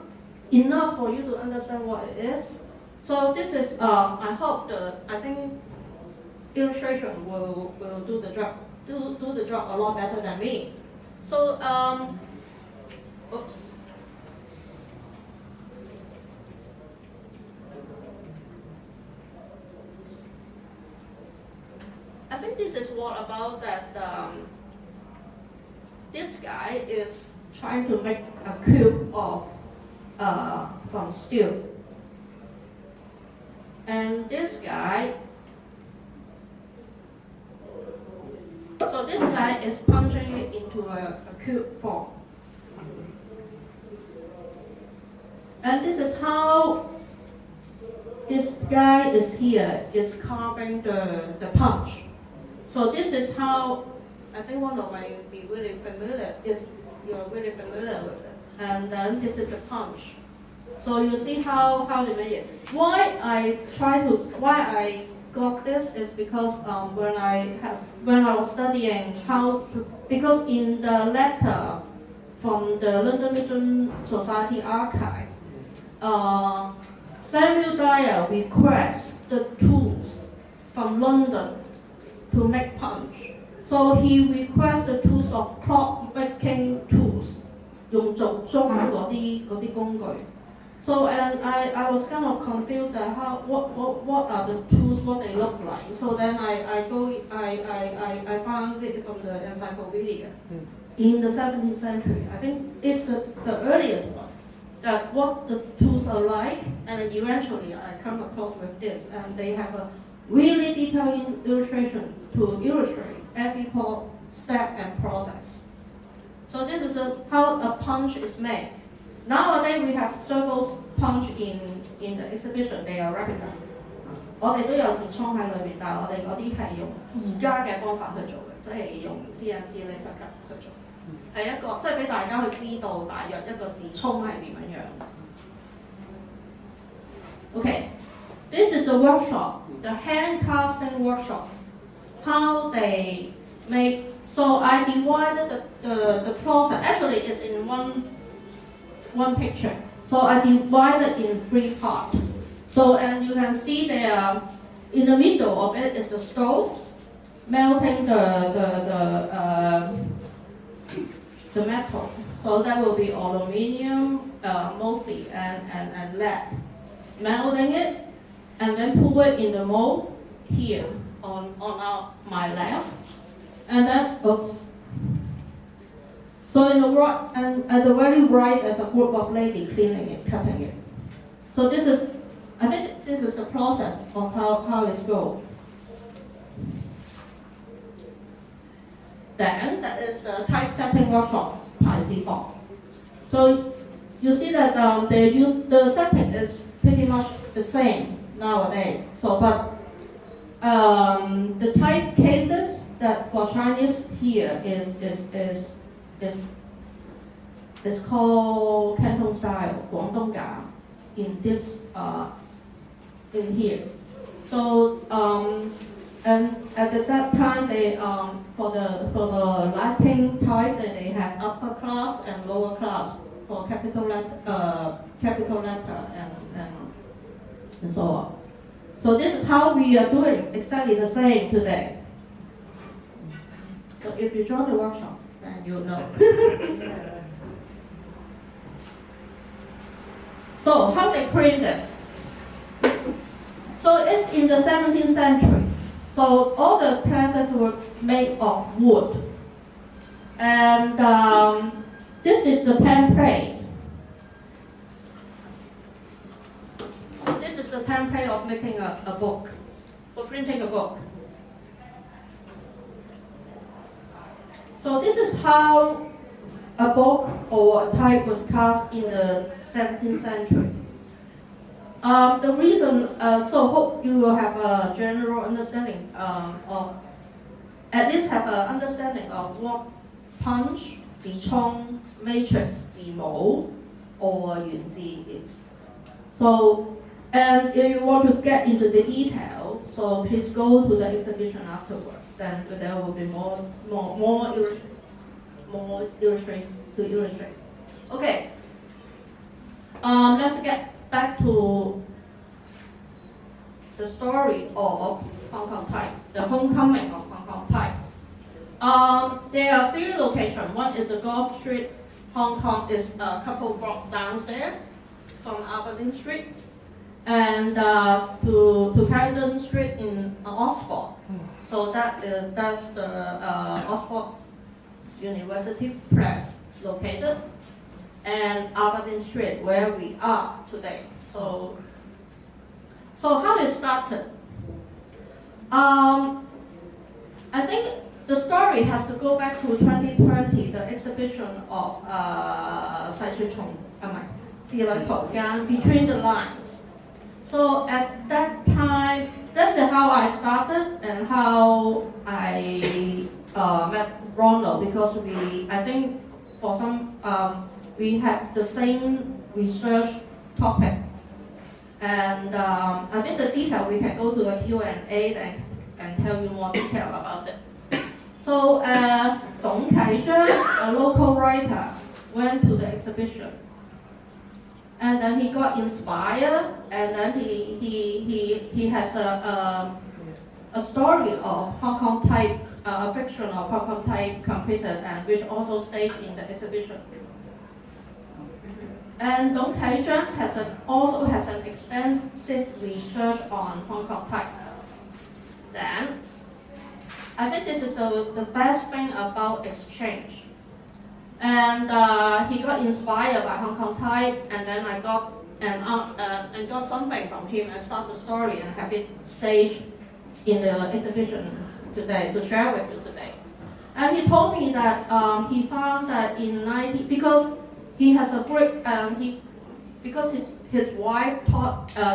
enough for you to understand what it is. So this is, I hope I think illustration will do the job a lot better than me. So, oops. I think this is what about that this guy is trying to make a cube of from steel. And this guy, so this guy is punching it into a cube form. And this is how this guy is carving the punch. So this is how, I think one of my be really familiar, you're really familiar with it. And then this is a punch. So you see how they made it. Why I got this is because when I was studying because in the letter from the London Mission Society archive, Samuel Dyer requests the tools from London to make punch. So he requests the tools of clock making tools, 用做鐘嗰啲工具。So and I was kind of confused at what are the tools, what they look like. So then I found it from the encyclopedia in the 17th century. I think it's the earliest one. That what the tools are like, and then eventually I come across with this, and they have a really detailed illustration to illustrate every step and process. So this is how a punch is made. Nowadays we have several punch in the exhibition. They are replica. 我哋都有字衝喺裏邊，但係我哋嗰啲係用而家嘅方法去做嘅，即係用 CNC laser cut 去做。係一個即係俾大家去知道大約一個字衝係點樣樣。Okay, this is a workshop, the hand casting workshop. How they make. So I divided the process. Actually, it's in one picture. So I divided in 3 parts. So and you can see there in the middle of it is the stove, melting the metal. So that will be aluminium mostly and lead. Melting it and then put it in the mold here on my left. And then oops. So in the right and at the very right there's a group of ladies cleaning it, cutting it. So I think this is the process of how it goes. Then that is the typesetting workshop, 排字房. So you see that the setting is pretty much the same nowadays. So but the type cases that for Chinese here is called Canton style, 廣東架 in this in here. So and at that time they for the Latin type they have upper class and lower class for capital letter and so on. So this is how we are doing exactly the same today. So if you join the workshop, then you'll know. So how they print it? So it's in the 17th century. So all the presses were made of wood. And this is the template. So this is the template of making a book, for printing a book. So this is how a book or a type was cast in the 17th century. The reason, so hope you will have a general understanding of, at least have an understanding of what punch, 字衝, matrix, 字模, or 原字 is. So, and if you want to get into the detail, so please go to the exhibition afterwards. Then there will be more illustration to illustrate. Okay. Let's get back to the story of Hong Kong type, the homecoming of Hong Kong type. There are 3 locations. One is the Gulf Street, Hong Kong is a couple blocks downstairs from Aberdeen Street, and to Camden Street in Oxford. So that's the Oxford University Press located, and Aberdeen Street where we are today. So So how it started? I think the story has to go back to 2020, the exhibition of 細說從字裏圖間 Between the Lines. So at that time, that's how I started and how I met Ronald, because I think for some, we have the same research topic. And I think the detail, we can go to the Q&A and tell you more detail about it. So Dong Kai-zhang, a local writer, went to the exhibition. And then he got inspired, and then he has a story of Hong Kong type, a fiction of Hong Kong type completed, and which also staged in the exhibition. And Dong Kai-zhang also has an extensive research on Hong Kong type. Then, I think this is the best thing about exchange. And he got inspired by Hong Kong type, and then I got and got something from him and start the story and have it staged in the exhibition today to share with you today. And he told me that he found that because he has a great because his wife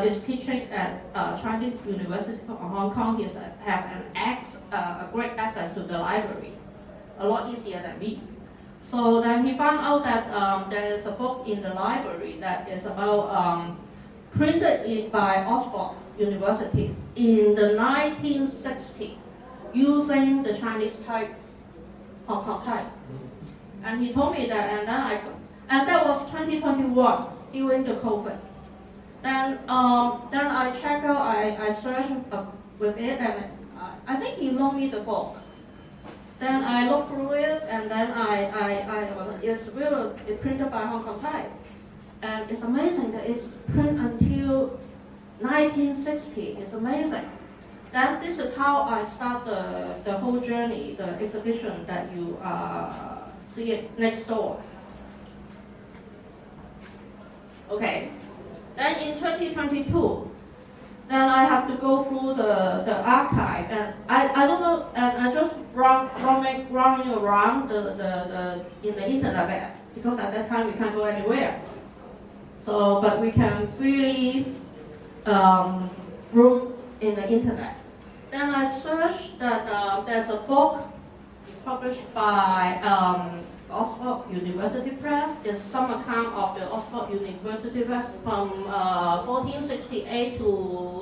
is teaching at Chinese University of Hong Kong. He have a great access to the library, a lot easier than me. So then he found out that there is a book in the library that is about printed by Oxford University in the 1960s, using the Chinese type, Hong Kong type. And he told me that, and that was 2021 during the COVID. Then I checked out, I searched with it, and I think he loaned me the book. Then I looked through it, and then it's printed by Hong Kong type. And it's amazing that it's printed until 1960. It's amazing. Then this is how I start the whole journey, the exhibition that you see it next door. Okay. Then in 2022, then I have to go through the archive, and I don't know, and I just running around in the internet, because at that time we can't go anywhere. So, but we can freely roam in the internet. Then I searched that there's a book published by Oxford University Press. It's some account of the Oxford University Press from 1468 to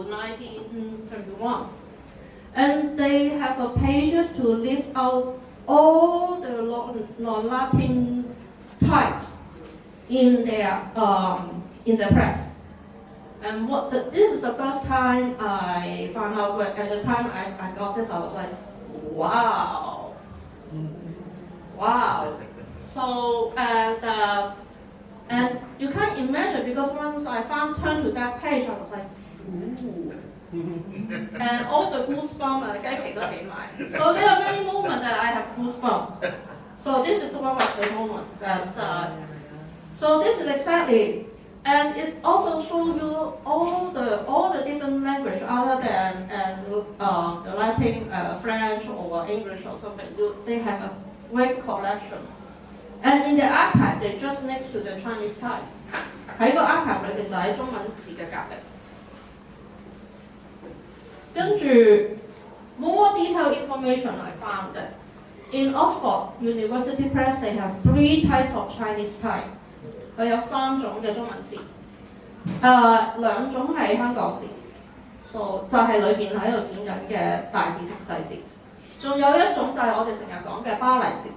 1921. And they have a pages to list out all the non-Latin types in the press. And this is the first time I found out. At the time I got this, I was like, wow. So and you can't imagine, because once I turned to that page, I was like, ooh. And all the goosebumps, so there are many moments that I have goosebumps. So this is one of the moments that. So this is exactly, and it also shows you all the different language other than the Latin, French or English or something. They have a great collection. And in the archive, they're just next to the Chinese type. 喺個 archive 裏邊就喺中文字嘅隔離。跟住 more detailed information I found that in Oxford University Press they have 3 types of Chinese type. 佢有3種嘅中文字，2種係香港字，就係裏邊喺度剪緊嘅大字同細字。仲有一種就係我哋成日講嘅巴黎字。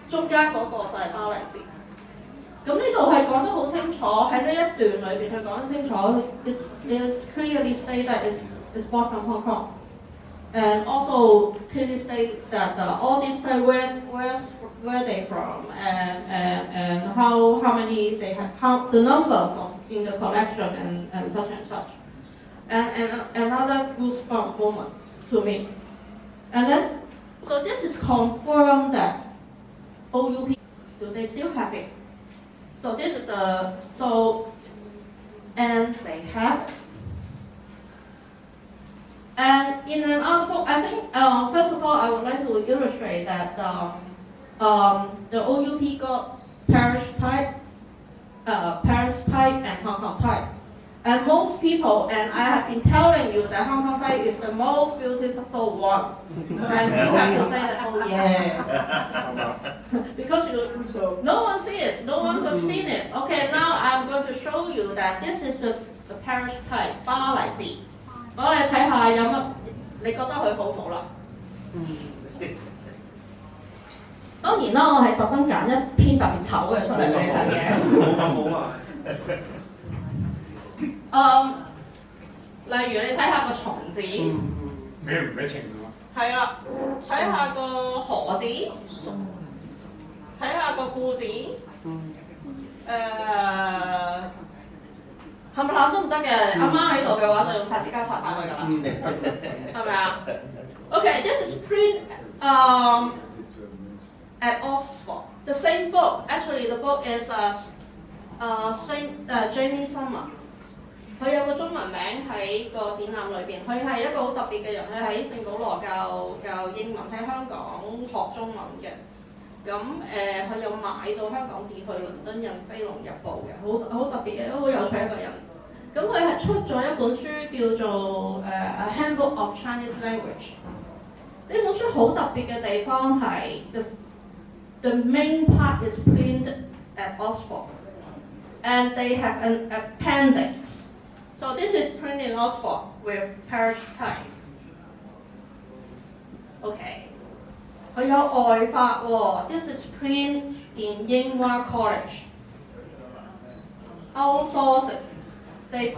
中間嗰個就係巴黎字。咁呢度係講得好清楚，喺呢一段裏邊佢講得清楚 ，it's clearly state that it's bought from Hong Kong, and also clearly state that all these where they from and how many they have, how the numbers in the collection and such. And another goosebump moment to me. And then so this is confirmed that OUP, do they still have it? So this is and they have it. And in another book, I think, first of all, I would like to illustrate that the OUP got Paris type, and Hong Kong type. And most people, and I have been telling you that Hong Kong type is the most beautiful one. And you have to say that, oh yeah. Because no one see it, no one has seen it. Okay, now I'm going to show you that this is the Paris type, 巴黎字。我哋睇下有乜，你覺得佢好唔好啦？當然啦，我係特登揀一篇特別醜嘅出嚟俾你睇嘅。好啊！例如你睇下個蟲字，咩唔咩情啊？係啊，睇下個河字，睇下個故字，冚唪唥都唔得嘅。阿媽喺度嘅話就用擦紙膠擦下佢㗎啦，係咪啊 ？Okay, this is print at Oxford. The same book, actually, the book is Jamie Summer. 佢有個中文名喺個展覽裏邊，佢係一個好特別嘅人，佢喺聖保羅教英文，喺香港學中文嘅。咁佢有買到香港紙去倫敦印《飛龍日報》嘅，好特別嘅，都好有趣一個人。咁佢係出咗一本書叫做A Handbook of Chinese Language。呢本書好特別嘅地方係 the main part is printed at Oxford, and they have an appendix. So this is printed in Oxford with Paris type. Okay. 佢有外發喎 ，this is print in Yinghua College. Outsourcing. At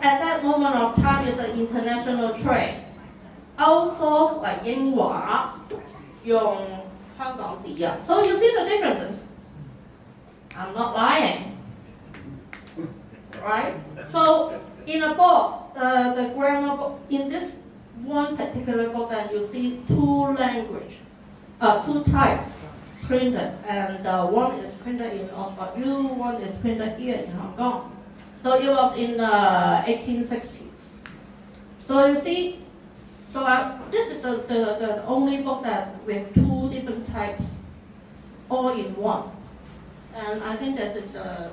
that moment of time is an international trade. Outsource 嚟英華，用香港紙啊。So you see the differences. I'm not lying. Right? So in a book, the grammar book, in this one particular book, then you see two types printed, and one is printed in Oxford U, one is printed here in Hong Kong. So it was in the 1860s. So you see, this is the only book that with two different types all in one. And I think this is the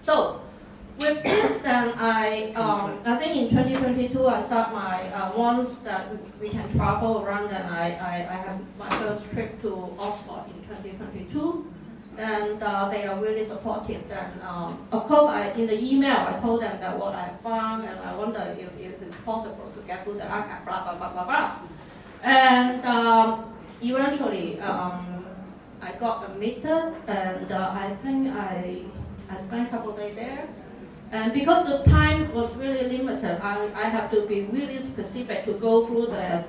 So with this, then I think in 2022 I start my once that we can travel around, and I have my first trip to Oxford in 2022, and they are really supportive. And of course, in the email I told them that what I found, and I wonder if it is possible to get through the archive, blah blah blah blah blah. And eventually I got admitted, and I think I spent a couple of days there, and because the time was really limited, I have to be really specific to go through the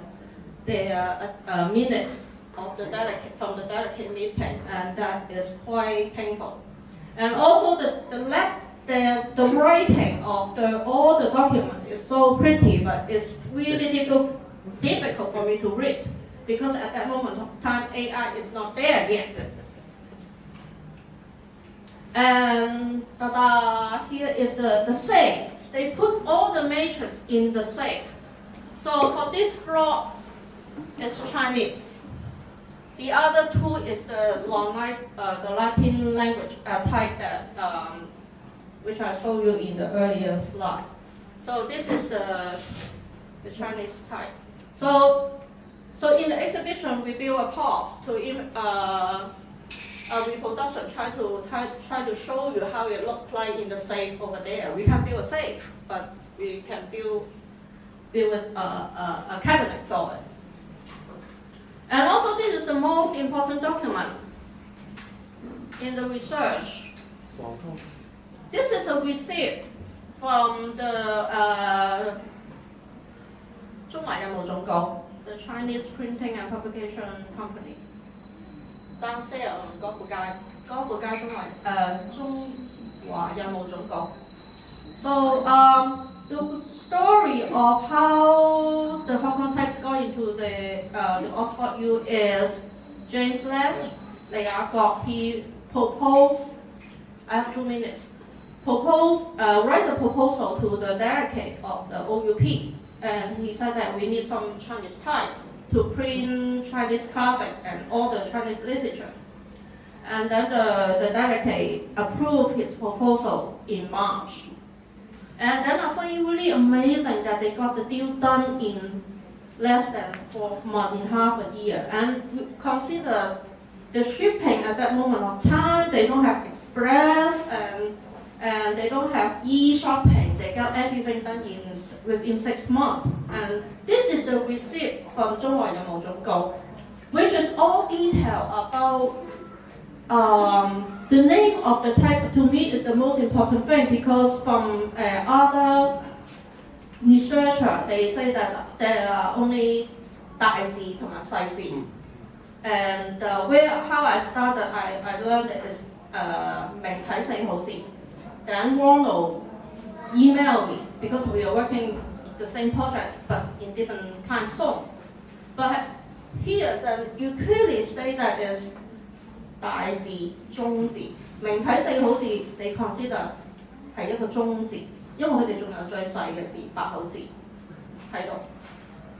minutes of the delegate meeting, and that is quite painful. And also the writing of all the documents is so pretty, but it's really difficult for me to read, because at that moment of time AI is not there yet. And here is the safe. They put all the matrix in the safe. So for this block, it's Chinese. The other two is the Latin language type that which I showed you in the earlier slide. So this is the Chinese type. So in the exhibition, we build a pop to reproduction, try to show you how it looks like in the safe over there. We can build a safe, but we can build a cabinet for it. And also, this is the most important document in the research. This is a receipt from the 中華印務總局, the Chinese Printing and Publication Company. Downstairs on 歌賦街中華印務總局. So the story of how the Hong Kong type got into the Oxford U is James Ledge, he proposed I have 2 minutes. Write a proposal to the delegate of the OUP, and he said that we need some Chinese type to print Chinese classics and all the Chinese literature. And then the delegate approved his proposal in March. And then I find it really amazing that they got the deal done in less than 4 months, in half a year. And consider the shipping at that moment of time, they don't have express and they don't have e-shopping. They got everything done within 6 months. And this is the receipt from 中華人民總局, which is all detail about the name of the type. To me is the most important thing, because from other researchers, they say that there are only 大字同埋細字. And how I started, I learned it is 明體四號字. Then Ronald emailed me, because we are working the same project but in different time zones. But here, then you clearly state that it's 大字、中字。明體四號字，你 consider 係一個中字，因為佢哋仲有最細嘅字8口字喺度。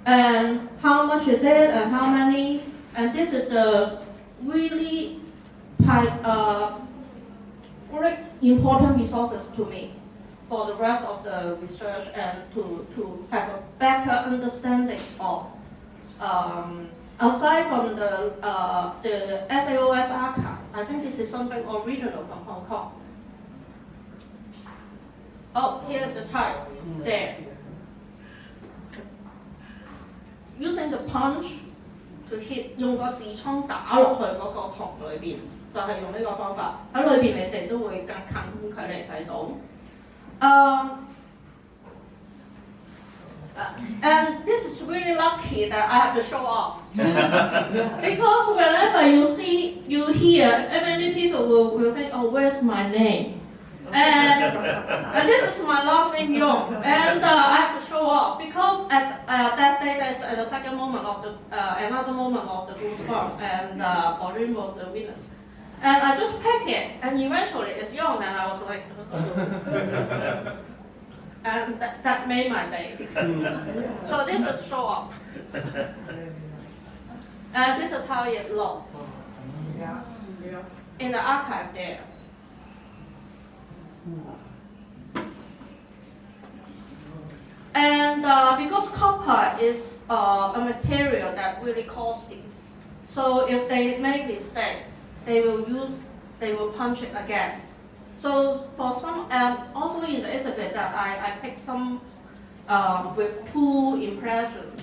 And how much is it and how many? And this is the really very important resources to me for the rest of the research and to have a better understanding of, aside from the SAOS archive, I think this is something original from Hong Kong. Oh, here's the type there. Using the punch to hit, 用個痔瘡打落去嗰個銅裏邊，就係用呢個方法。喺裏邊你哋都會更近距離睇到。And this is really lucky that I have to show off. Because whenever you hear, many people will think, oh, where's my name? And this is my last name, Yung. And I have to show off because at that day, that's at the second moment of another moment of the goosebump, and Pauline was the witness. And I just picked it, and eventually it's Yung, and I was like, and that made my day. So this is show off. And this is how it looks in the archive there. And because copper is a material that really costly, so if they make mistake, they will punch it again. So for some, also in the exhibit that I picked some with 2 impressions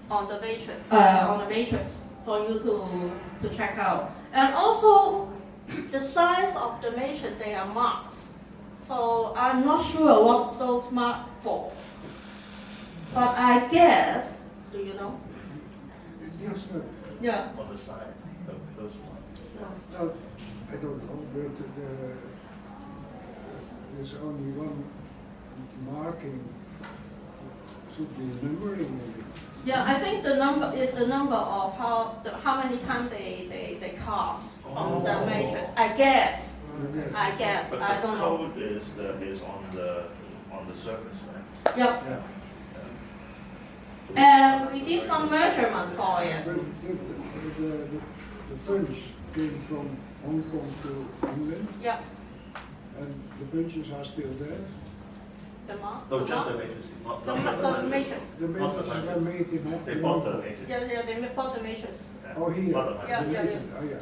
on the matrix for you to check out. And also the size of the matrix, they are marks. So I'm not sure what those marks for. But I guess, do you know? Yes, no. Yeah. On the side, those ones. No, I don't know, but there's only one marking. Should be numbering maybe. Yeah, I think the number is the number of how many times they cast on the matrix. I guess. But I don't know. the code is on the surface, right? Yep. Yeah. And we did some measurement for it. But the punch came from Hong Kong to England, Yeah. and the punches are still there. The mark. No, the just mark? the matrix. The matrix. The Not the matrix were punch. made in Hong They Kong. bought the matrix. Yeah, they bought the matrix. Oh, here. Not the punch. Yeah, The yeah, matrix. yeah. Oh, yeah.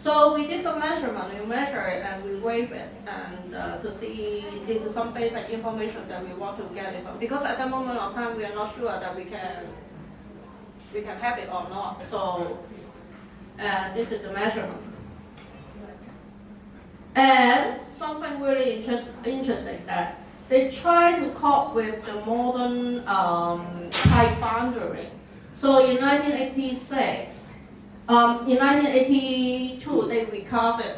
So we did some measurement, we measure it and we wave it, and to see this is some basic information that we want to get it from. Because at the moment of time we are not sure that we can have it or not. So this is the measurement. And something really interesting that they try to cope with the modern type Foundry. So in 1986. In 1982, they recast it.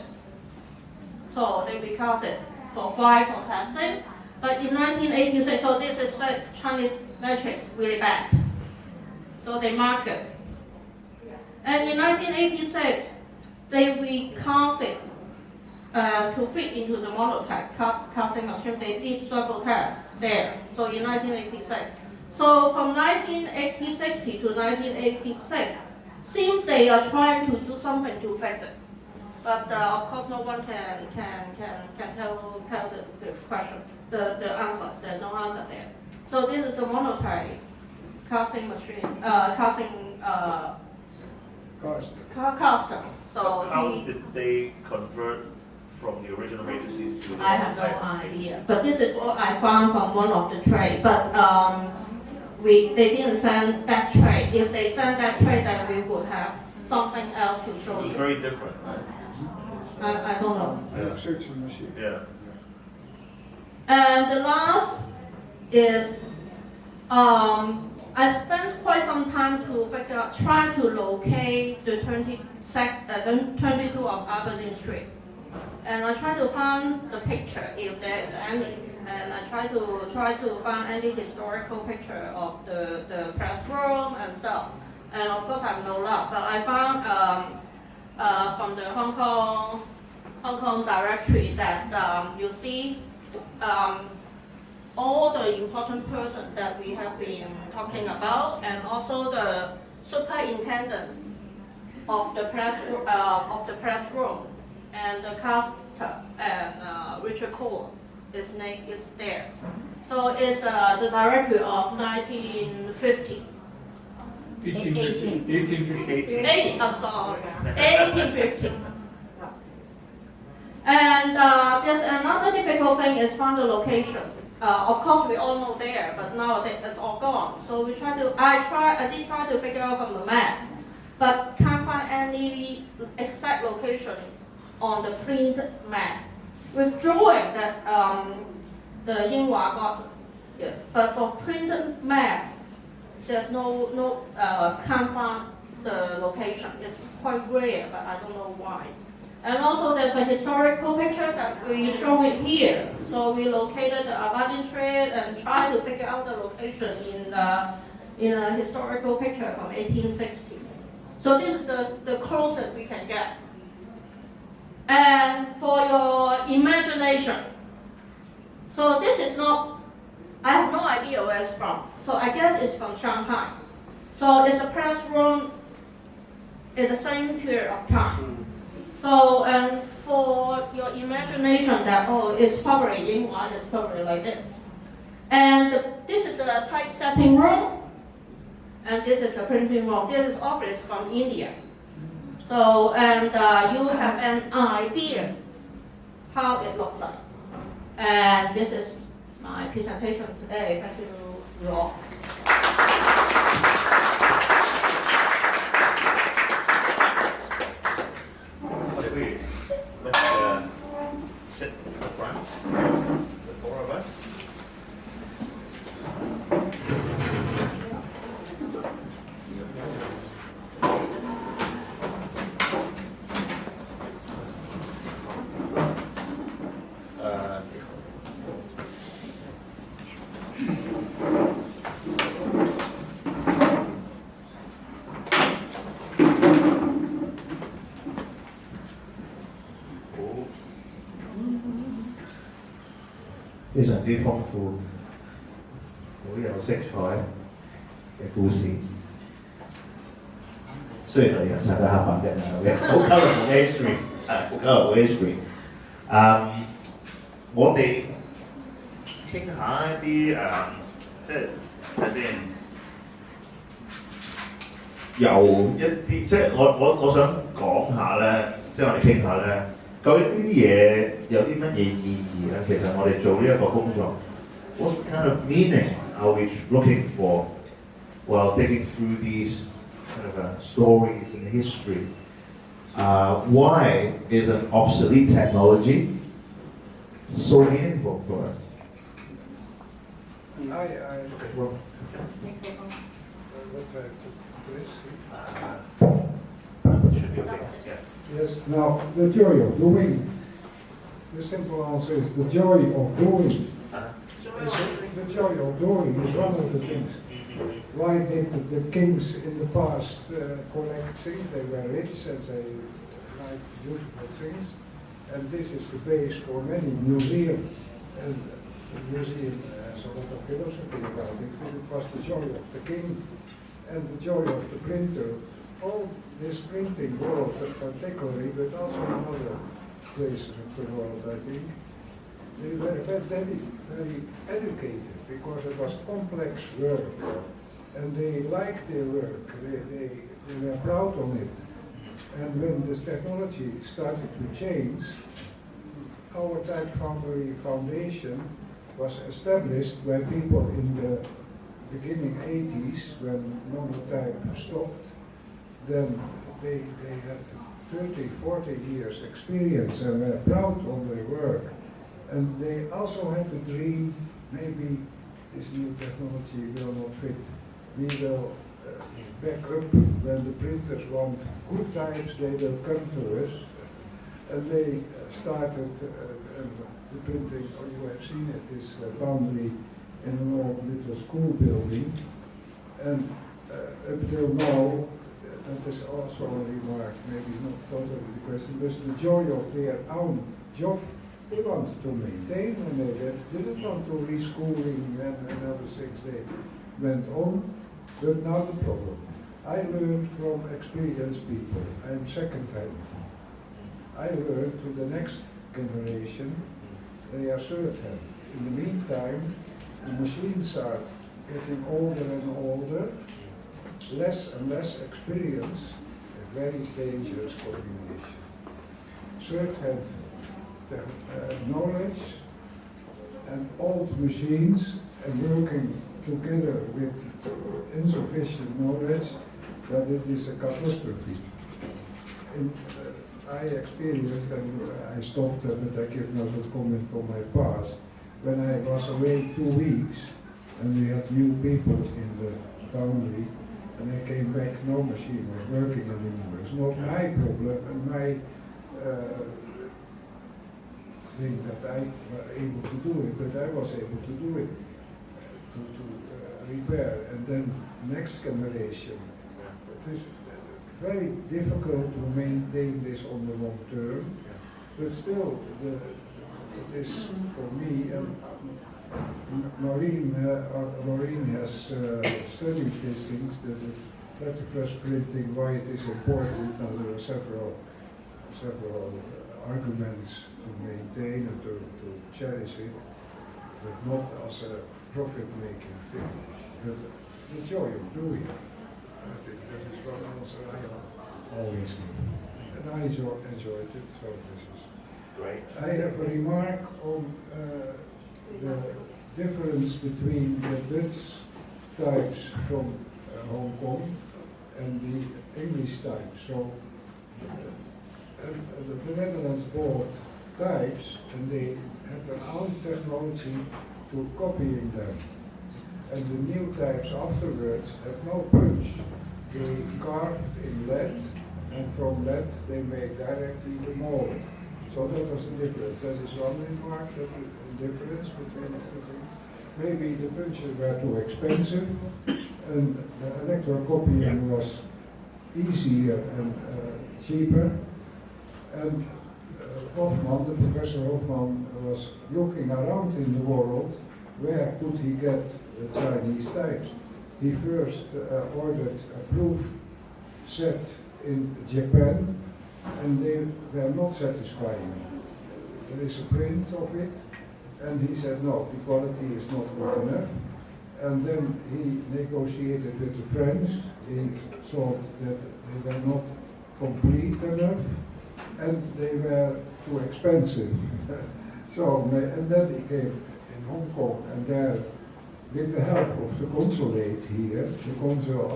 So they recast it for 5 for testing. But in 1986, so this is the Chinese matrix really bad. So they marked it. And in 1986, they recast it to fit into the monotype casting machine. They did several tests there. So in 1986. So from 1960 to 1986, seems they are trying to do something to fix it. But of course, no one can tell the question, the answer. There's no answer there. So this is the monotype casting machine, caster. So how did they convert from the original matrices to the I have no monotype? idea. But this is what I found from one of the trade. But they didn't send that trade. If they sent that trade, then we would have something else to show It was you. very different, right? I don't know. I have such a machine. Yeah. And the last is, I spent quite some time to figure out, try to locate the 22 of Aberdeen Street. And I try to find the picture, if there is any. And I try to find any historical picture of the press room and stuff. And of course I have no luck, but I found from the Hong Kong directory that you see all the important persons that we have been talking about, and also the superintendent of the press room, and the caster, and Richard Cole. His name is there. So it's the directory of 1950. 1850. I'm sorry. 1850. And there's another difficult thing is find the location. Of course, we all know there, but nowadays it's all gone. So I did try to figure out from the map, but can't find any exact location on the print map. With drawing that the Yinghua got it, but for printed map, there's no can't find the location. It's quite rare, but I don't know why. And also there's a historical picture that we show it here. So we located the Aberdeen Street and tried to figure out the location in a historical picture from 1860. So this is the closest we can get. And for your imagination, so this is not, I have no idea where it's from. So I guess it's from Shanghai. So it's a press room in the same period of time. So, and for your imagination that, oh, it's probably Yinghua, it's probably like this. And this is the typesetting room, and this is the printing room. This is office from India. So, and you have an idea how it looks like. And this is my presentation today. Thank you, Rob. Let's sit in the front, the four of us.非常之豐富，好有色彩嘅故事。雖然我哋人生都黑白嘅，OK， 好 colourful history， 好 colourful history。我哋傾下一啲即係睇先，由一啲即係我想講下咧，即係我哋傾下咧。究竟呢啲嘢有啲乜嘢意義咧？其實我哋做呢一個工作 ，what kind of meaning are we looking for while digging through these kind of stories in history? Why is an obsolete technology so meaningful for us? Should be okay. Yeah. Yes, now the joy of doing. The simple answer is the joy of doing. The joy of doing is one of the things. Why did the kings in the past collect things? They were rich and they liked beautiful things. and this is the base for many museums. And the museum has a lot of philosophy about it. It was the joy of the king and the joy of the printer. All this printing world particularly, but also in other places of the world, I think, they were very, very educated because it was complex work, and they liked their work. They were proud on it. And when this technology started to change, our Type Foundry Foundation was established where people in the beginning 80s, when normal type stopped, then they had 30, 40 years experience and were proud of their work. And they also had a dream, maybe this new technology will not fit. We will back up when the printers want good types, they will come to us. And they started the printing, or you have seen it, this Foundry in an old little school building. And up till now, that is also a remark, maybe not totally the question, but the joy of their own job. They wanted to maintain, and they didn't want to reschooling and other things. They went on, but now the problem. I learned from experienced people. I'm second-hand. I learned to the next generation, they are third-hand. In the meantime, the machines are getting older and older, less and less experience, a very dangerous combination. Third-hand knowledge and old machines and working together with insufficient knowledge, that it is a catastrophe. I experienced, and I stopped, but I give no comment on my past, when I was away 2 weeks and we had new people in the Foundry, and I came back, no machine was working anymore. It's not my problem and my thing that I was able to do it, but I was able to do it, to repair. And then next generation, it is very difficult to maintain this on the long term, but still, it is for me, and Maureen has studied these things, the letterpress printing, why it is important. Now there are several arguments to maintain and to cherish it, but not as a profit-making thing, but the joy of doing it. I think that is one answer I always give. And I enjoyed it, so this is Great. I have a remark on the difference between the Dutch types from Hong Kong and the English types. So the Netherlands bought types and they had their own technology to copying them. And the new types afterwards had no punch. They carved in lead, and from lead they made directly the mold. So that was the difference. That is one remark, that the difference between the two things. Maybe the punches were too expensive, and the electrocopying was easier and cheaper. And Hoffman, the Professor Hoffman, was looking around in the world, where could he get the Chinese types. He first ordered a proof set in Japan, and they were not satisfying. There is a print of it, and he said, no, the quality is not good enough. And then he negotiated with the French. He thought that they were not complete enough, and they were too expensive. So, and then he came in Hong Kong, and there, with the help of the consulate here, the consul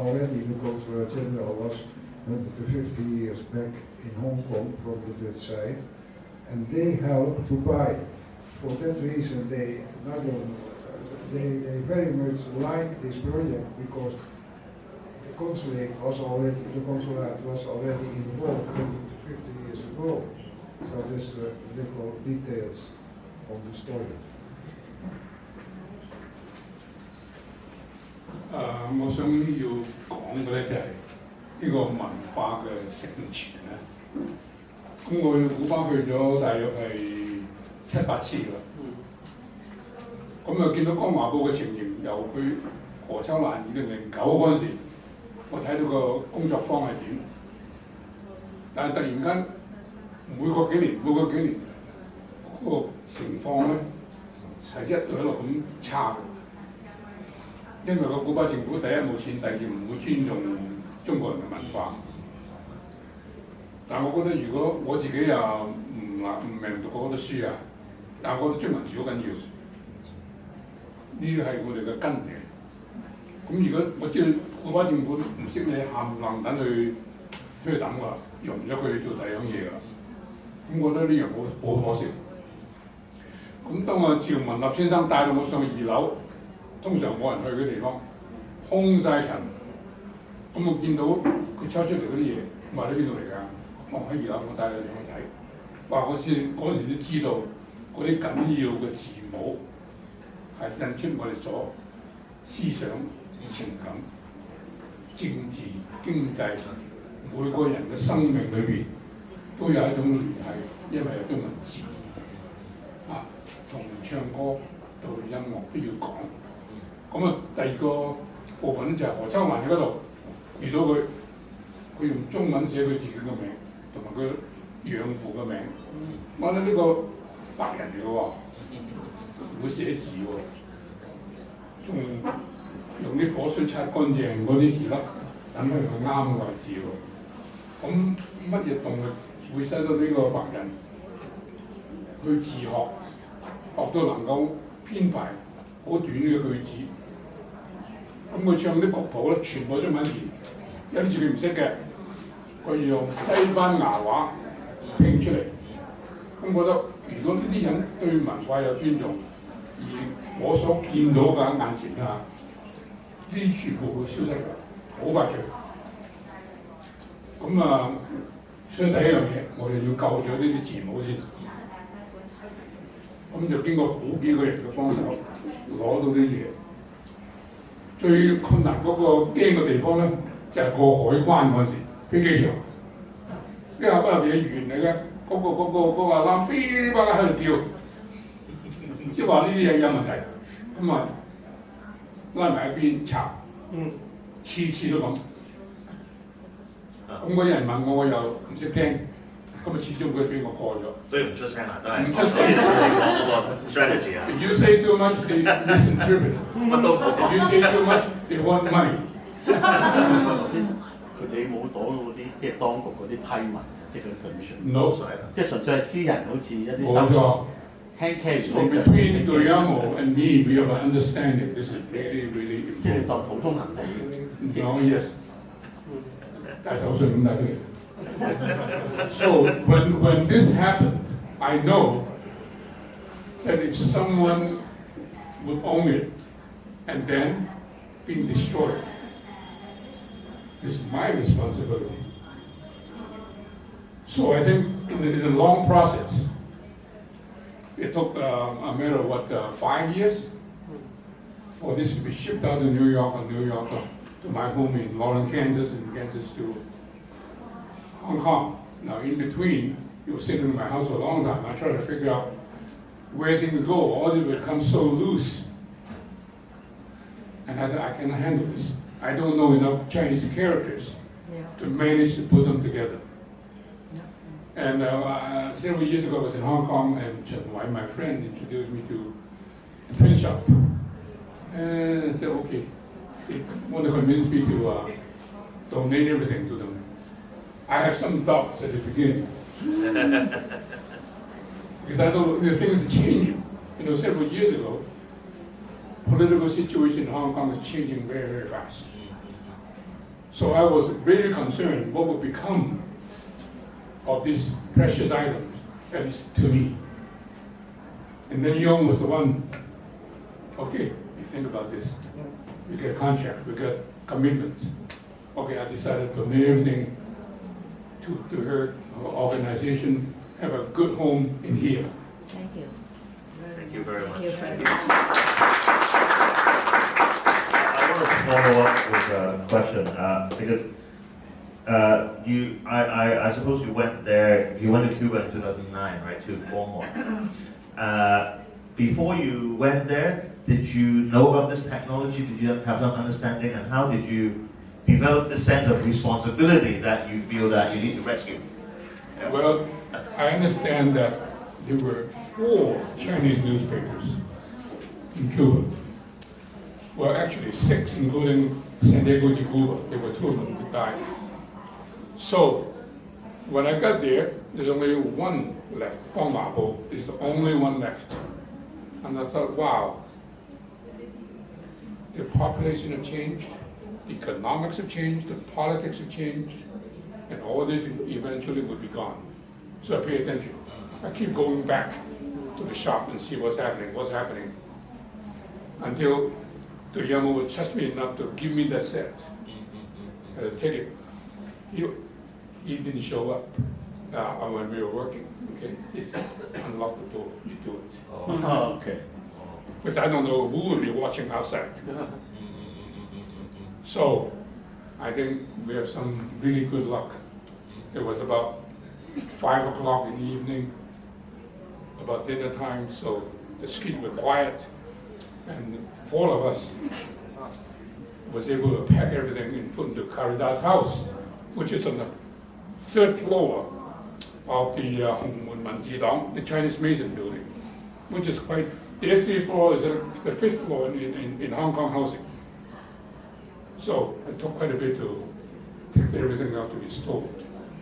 general was 150 years back in Hong Kong from the Dutch side, and they helped to buy. For that reason, they very much like this project, because the consulate was already involved 20 to 50 years ago. So this little details on the story. 我想要講嘅咧就係呢個文化嘅承傳咧，咁我去古巴去咗大約係7、8次啦。咁啊見到江華報嘅情形，由佢何秋蘭2009嗰陣時，我睇到個工作坊係點，但係突然間每個幾年嗰個情況咧係一路咁差嘅。因為個古巴政府第一冇錢，第二唔會尊重中國人嘅文化。但係我覺得如果我自己又唔明讀過好多書啊，但係我覺得中文字好緊要，呢個係我哋嘅根嚟。咁如果我知道古巴政府唔識你冚唪唥去等㗎，用咗佢做第二樣嘢㗎，咁我覺得呢樣好可惜。咁當我趙文立先生帶到我上去2樓。通常冇人去嘅地方，空晒塵。咁我見到佢抽出嚟嗰啲嘢，話你邊度嚟㗎？我喺2樓，我帶你上去睇。話我先嗰陣時都知道嗰啲緊要嘅字母係印出我哋所思想、情感、政治、經濟，每個人嘅生命裏邊都有一種聯繫，因為有中文字。從唱歌到音樂都要講。咁啊，第二個部分咧就係何秋蘭喺嗰度遇到佢，佢用中文寫佢自己嘅名，同埋佢養父嘅名。我覺得呢個白人嚟嘅喎，會寫字喎，仲用啲火水擦乾淨嗰啲字粒，等佢個啱嘅位置喎。咁乜嘢動力會使到呢個白人去自學，學到能夠編排好短嘅句子？咁佢唱啲曲譜咧，全部中文字，有啲字佢唔識嘅，佢要用西班牙話拼出嚟。咁覺得如果呢啲人對文化有尊重，而我所見到嘅眼前啊，呢啲全部會消失㗎，好快脆。咁啊，所以第一樣嘢，我哋要救咗呢啲字母先。咁就經過好幾個人嘅幫手，攞到啲嘢。最困難嗰個驚嘅地方咧，就係過海關嗰陣時，飛機場，呢下不入嘢圓嚟嘅，嗰個阿攬嗶吧喺度叫，即係話呢啲嘢有問題，咁啊拉埋一邊查，次次都咁。咁嗰啲人問我，我又唔識聽，咁啊始終佢俾我過咗。所以唔出聲啦，都係。唔出聲。講嗰個 strategy 啊。If you say too much, they misinterpret. 乜都冇講。If you say too much, they want money. 先生，你冇攞到啲即係當局嗰啲批文，即係嗰啲 permission。No，即係純粹係私人，好似一啲冇錯。hand carry So between Guillermo and me, we have an understanding. This is really, really 即係 important. 當普通行李。No, yes. 帶手信咁帶出嚟。So when this happened, I know that if someone would own it and then being destroyed, it's my responsibility. So I think in the long process, it took a matter of what 5 years for this to be shipped out to New York and New York to my home in Lawrence, Kansas, and Kansas to Hong Kong. Now in between, it was sitting in my house for a long time. I tried to figure out where things go. All of it becomes so loose. And I cannot handle this. I don't know enough Chinese characters to manage to put them together. And several years ago, I was in Hong Kong, and Chen Wai, my friend, introduced me to the print shop. And I said, okay, they want to convince me to donate everything to them. I have some doubts at the beginning. Because I know the things are changing. You know, several years ago, political situation in Hong Kong is changing very, very fast. So I was really concerned what would become of these precious items, at least to me. And then Yung was the one, okay, you think about this. We get a contract, we get commitments. Okay, I decided to donate everything to her organization, have a good home in here. Thank you. Thank you very much. Thank you. I want to follow up with a question because I suppose you went there. You went to Cuba in 2009, right? To Cuomo. Before you went there, did you know about this technology? Did you have some understanding? And how did you develop the sense of responsibility that you feel that you need to rescue? Yeah. Well, I understand that there were 4 Chinese newspapers in Cuba. Well, actually 6, including San Diego de Cuba. There were 2 of them that died. So, when I got there, there's only one left. Pongmabo is the only one left. And I thought, wow, the population have changed, the economics have changed, the politics have changed, and all this eventually would be gone. So I pay attention. I keep going back to the shop and see what's happening, until the Yamo would trust me enough to give me that set. I said, take it. He didn't show up when we were working. Okay, he said, unlock the door, you do it. Oh, okay. Because I don't know who will be watching outside. So, I think we have some really good luck. It was about 5 o'clock in the evening, about dinner time, so the street was quiet, and 4 of us was able to pack everything and put into Curator's house, which is on the 3rd floor of the Hong Mun Man Ji Dong, the Chinese Mason building, which is quite, the S3 floor is the 5th floor in Hong Kong housing. So it took quite a bit to take everything out to be stored.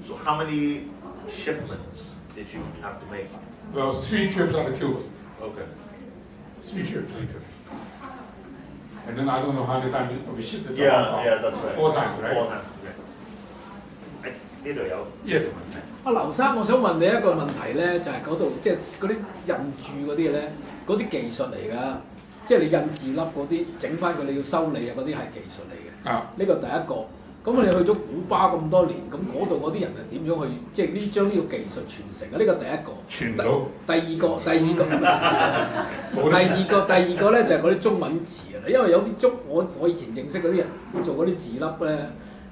So how many shipments did you have to make? Well, 3 trips out of Cuba. Okay. 3 trips. And then I don't know how many times we shipped it to Yeah, Hong Kong. yeah, that's right. 4 times, right? 4 times. Yeah.呢度有 Yes. 劉生，我想問你一個問題咧，就係嗰度即係嗰啲印鑄嗰啲咧，嗰啲技術嚟㗎，即係你印字粒嗰啲整翻佢，你要修理啊嗰啲係技術嚟嘅。呢個第一個。咁你去咗古巴咁多年，咁嗰度嗰啲人係點樣去即係將呢個技術傳承啊？呢個第一個。傳到。第二個咧就係嗰啲中文字啊，因為有啲我以前認識嗰啲人做嗰啲字粒咧。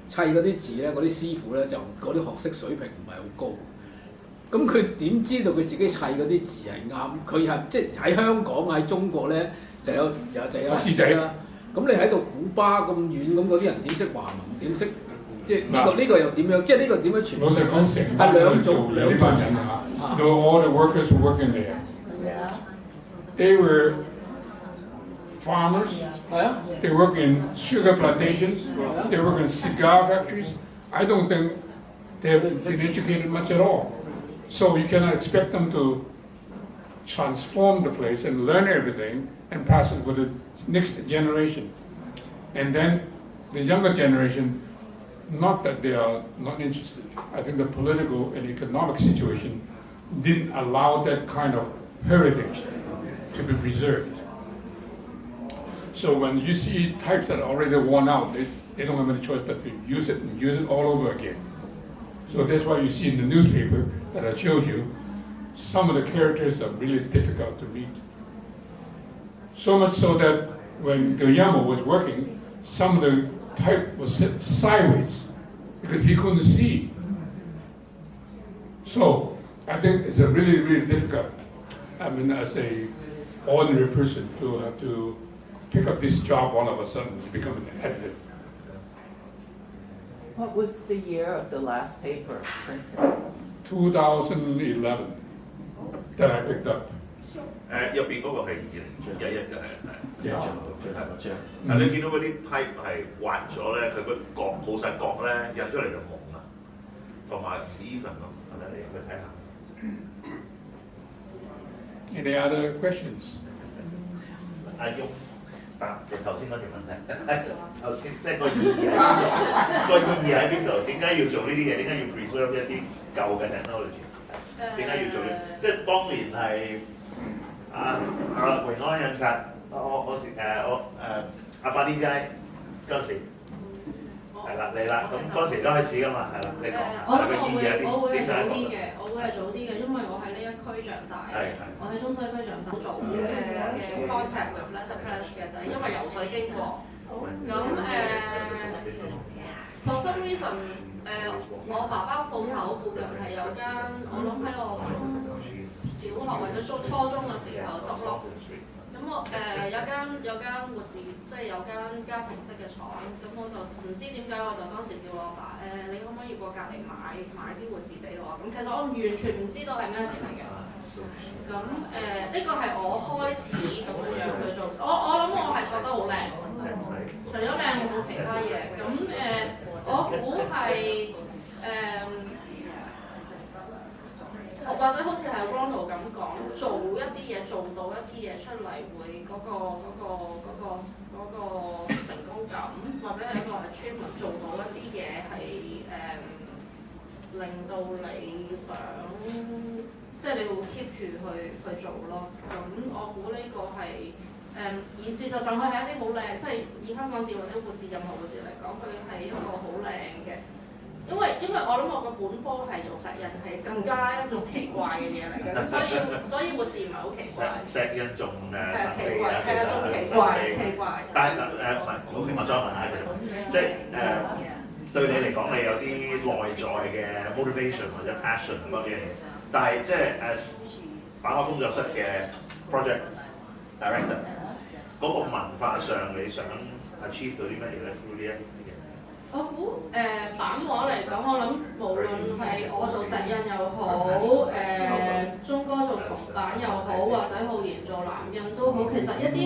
砌嗰啲字咧，嗰啲師傅咧就嗰啲學識水平唔係好高。咁佢點知道佢自己砌嗰啲字係啱？佢係即係喺香港喺中國咧就有師仔啦。咁你喺度古巴咁遠，咁嗰啲人點識華文？點識即係呢個又點樣？即係呢個點樣傳？老實講，成班人做呢班人啊，all the workers were working there. They were farmers. They work in sugar plantations. They work in cigar factories. I don't think they've been educated much at all. So you cannot expect them to transform the place and learn everything and pass it for the next generation. And then the younger generation, not that they are not interested. I think the political and economic situation didn't allow that kind of heritage to be preserved. So when you see types that are already worn out, they don't have any choice but to use it and use it all over again. So that's why you see in the newspaper that I showed you, some of the characters are really difficult to read. So much so that when Guillermo was working, some of the type was set sideways because he couldn't see. So I think it's a really, really difficult, I mean, as a ordinary person to have to pick up this job all of a sudden to become an editor. What was the year of the last paper printed? 2011 that I picked up. 入邊嗰個係2011嘅係。最後嗰張。你見到嗰啲 type 係滑咗咧，佢個角冇晒角咧，印出嚟就蒙啦，同埋唔 even 咯，係咪？你去睇下。Any other questions? 阿旭答你頭先嗰條問題，頭先即係個意義喺邊度？個意義喺邊度？點解要做呢啲嘢？點解要 preserve 一啲舊嘅 technology？ 點解要做呢？即係當年係榮安印刷，鴨巴甸街嗰陣時，係啦嚟啦，咁嗰陣時都開始㗎嘛，係啦，你講係個意義喺邊？我會係早啲嘅，我會係早啲嘅，因為我喺呢一區長大，我喺中西區長大，早嘅 contact with letter press 嘅就係因為游水經過，咁for some reason 我爸爸鋪頭附近係有間，我諗喺我小學或者初中嘅時候執笠。咁我有間活字，即係有間家庭式嘅廠，咁我就唔知點解，我就當時叫我爸你可唔可以過隔離買啲活字俾我？咁其實我完全唔知道係咩事嚟嘅。咁呢個係我開始咁樣去做，我諗我係覺得好靚，除咗靚冇其他嘢。咁我估係或者好似係 Ronald 咁講，做一啲嘢，做到一啲嘢出嚟，會嗰個成功感，或者係一個 achievement， 做到一啲嘢係令到你想，即係你會 keep 住去做咯。咁我估呢個係而事實上佢係一啲好靚，即係以香港字或者活字任何活字嚟講，佢係一個好靚嘅。因為我諗我個本科係做石印，係更加一種奇怪嘅嘢嚟嘅，所以活字唔係好奇怪。石印仲神秘啊，係啊，都奇怪。但係唔係，我再問下佢，即係對你嚟講，你有啲內在嘅 motivation 或者 passion 嗰啲嘢，但係即係版畫工作室嘅 project director 嗰個文化上，你想 achieve 到啲乜嘢咧？呢啲嘢？我估版畫嚟講，我諗無論係我做石印又好，鐘哥做銅版又好，或者浩然做藍印都好，其實一啲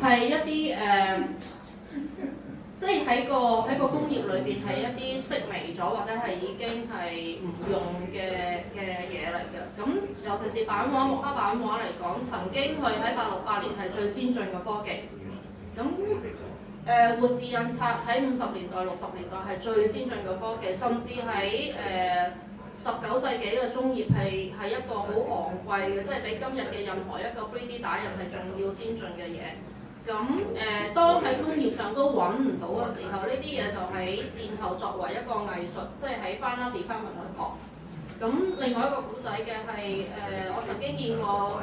係一啲即係喺個工業裏邊係一啲式微咗，或者係已經係唔用嘅嘢嚟嘅。咁尤其是版畫、木刻版畫嚟講，曾經佢喺868年係最先進嘅科技。咁活字印刷喺50年代、60年代係最先進嘅科技，甚至喺19世紀嘅中葉係一個好昂貴嘅，即係比今日嘅任何一個 3D 打印係仲要先進嘅嘢。咁當喺工業上都揾唔到嘅時候，呢啲嘢就喺戰後作為一個藝術，即係喺 Fine Art Department 去學。咁另外一個古仔嘅係我曾經見過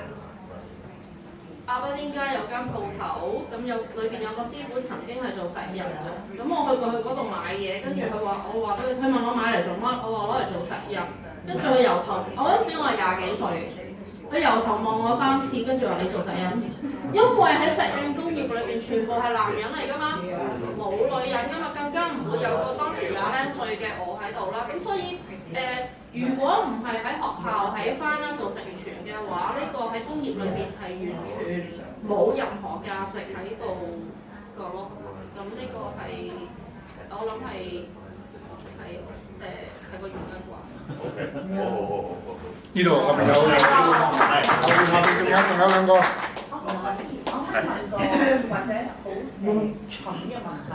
鴨巴甸街有間鋪頭，咁裏邊有個師傅曾經係做石印嘅。咁我去過去嗰度買嘢，跟住我話俾佢，佢問我買嚟做乜？我話攞嚟做石印。跟住佢由頭，我嗰陣時我係20幾歲，佢由頭望我3次，跟住話你做石印，因為喺石印工業裏邊全部係男人嚟㗎嘛，冇女人㗎嘛，更加唔會有個當時20零歲嘅我喺度啦。咁所以如果唔係喺學校喺翻啦度成傳嘅話，呢個喺工業裏邊係完全冇任何價值喺度個咯。咁呢個係我諗係個原因啩。好。呢度後面有，後面仲有兩個。我可以問個或者好蠢嘅問題。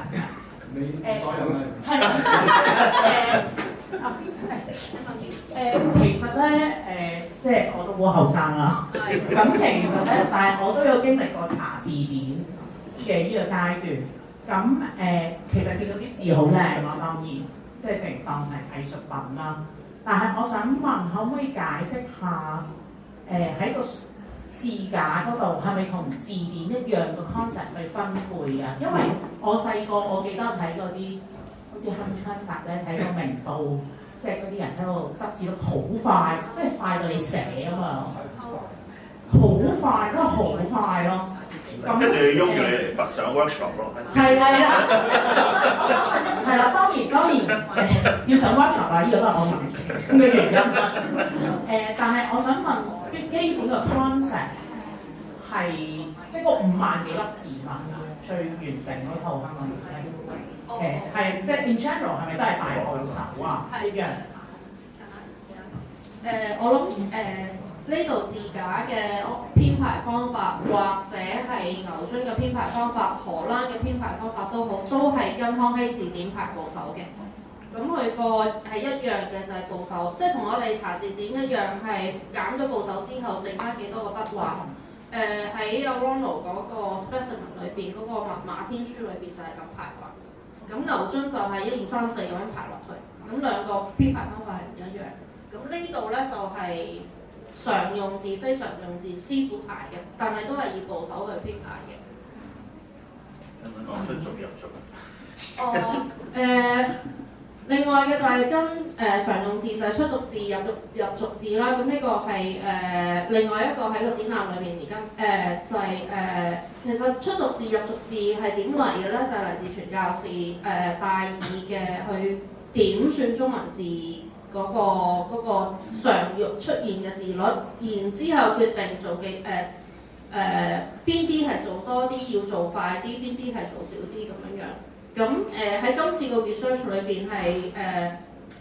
其實咧即係我都好後生啦。咁其實咧，但係我都有經歷過查字典嘅呢個階段。咁其實見到啲字好靚啦，當然即係淨當係藝術品啦。但係我想問，可唔可以解釋下喺個字架嗰度係咪同字典一樣個 concept 去分配啊？因為我細個我記得睇嗰啲好似鏗鏘集咧，睇到明報，即係嗰啲人喺度執字都好快，即係快到你寫啊嘛，好快，真係好快咯。跟住喐住你嚟上 workshop 咯。係啦，係啦，當然要上 workshop 啦，呢個都係我問嘅原因。但係我想問，基本嘅 concept 係即係個5萬幾粒字嘛，最完成嗰套香港字係即係 in general 係咪都係大部首啊？呢樣我諗呢度字架嘅編排方法，或者係牛津嘅編排方法、荷蘭嘅編排方法都好，都係跟康熙字典排部首嘅。咁佢個係一樣嘅，就係部首，即係同我哋查字典一樣，係減咗部首之後，剩翻幾多個筆畫。喺 Ronald 嗰個 specimen 裏邊嗰個密碼天書裏邊就係咁排法。咁牛津就係1、2、3、4咁樣排落去。咁兩個編排方法係唔一樣。咁呢度咧就係常用字、非常用字，師傅排嘅，但係都係以部首去編排嘅。有冇講出續入續啊？另外嘅就係跟常用字就係出族字、入族字啦。咁呢個係另外一個喺個展覽裏面而家就係其實出族字、入族字係點嚟嘅咧？就係嚟自傳教士戴爾嘅去點算中文字嗰個常用出現嘅字率，然之後決定做嘅邊啲係做多啲，要做快啲，邊啲係做少啲咁樣樣。咁喺今次個 research 裏邊係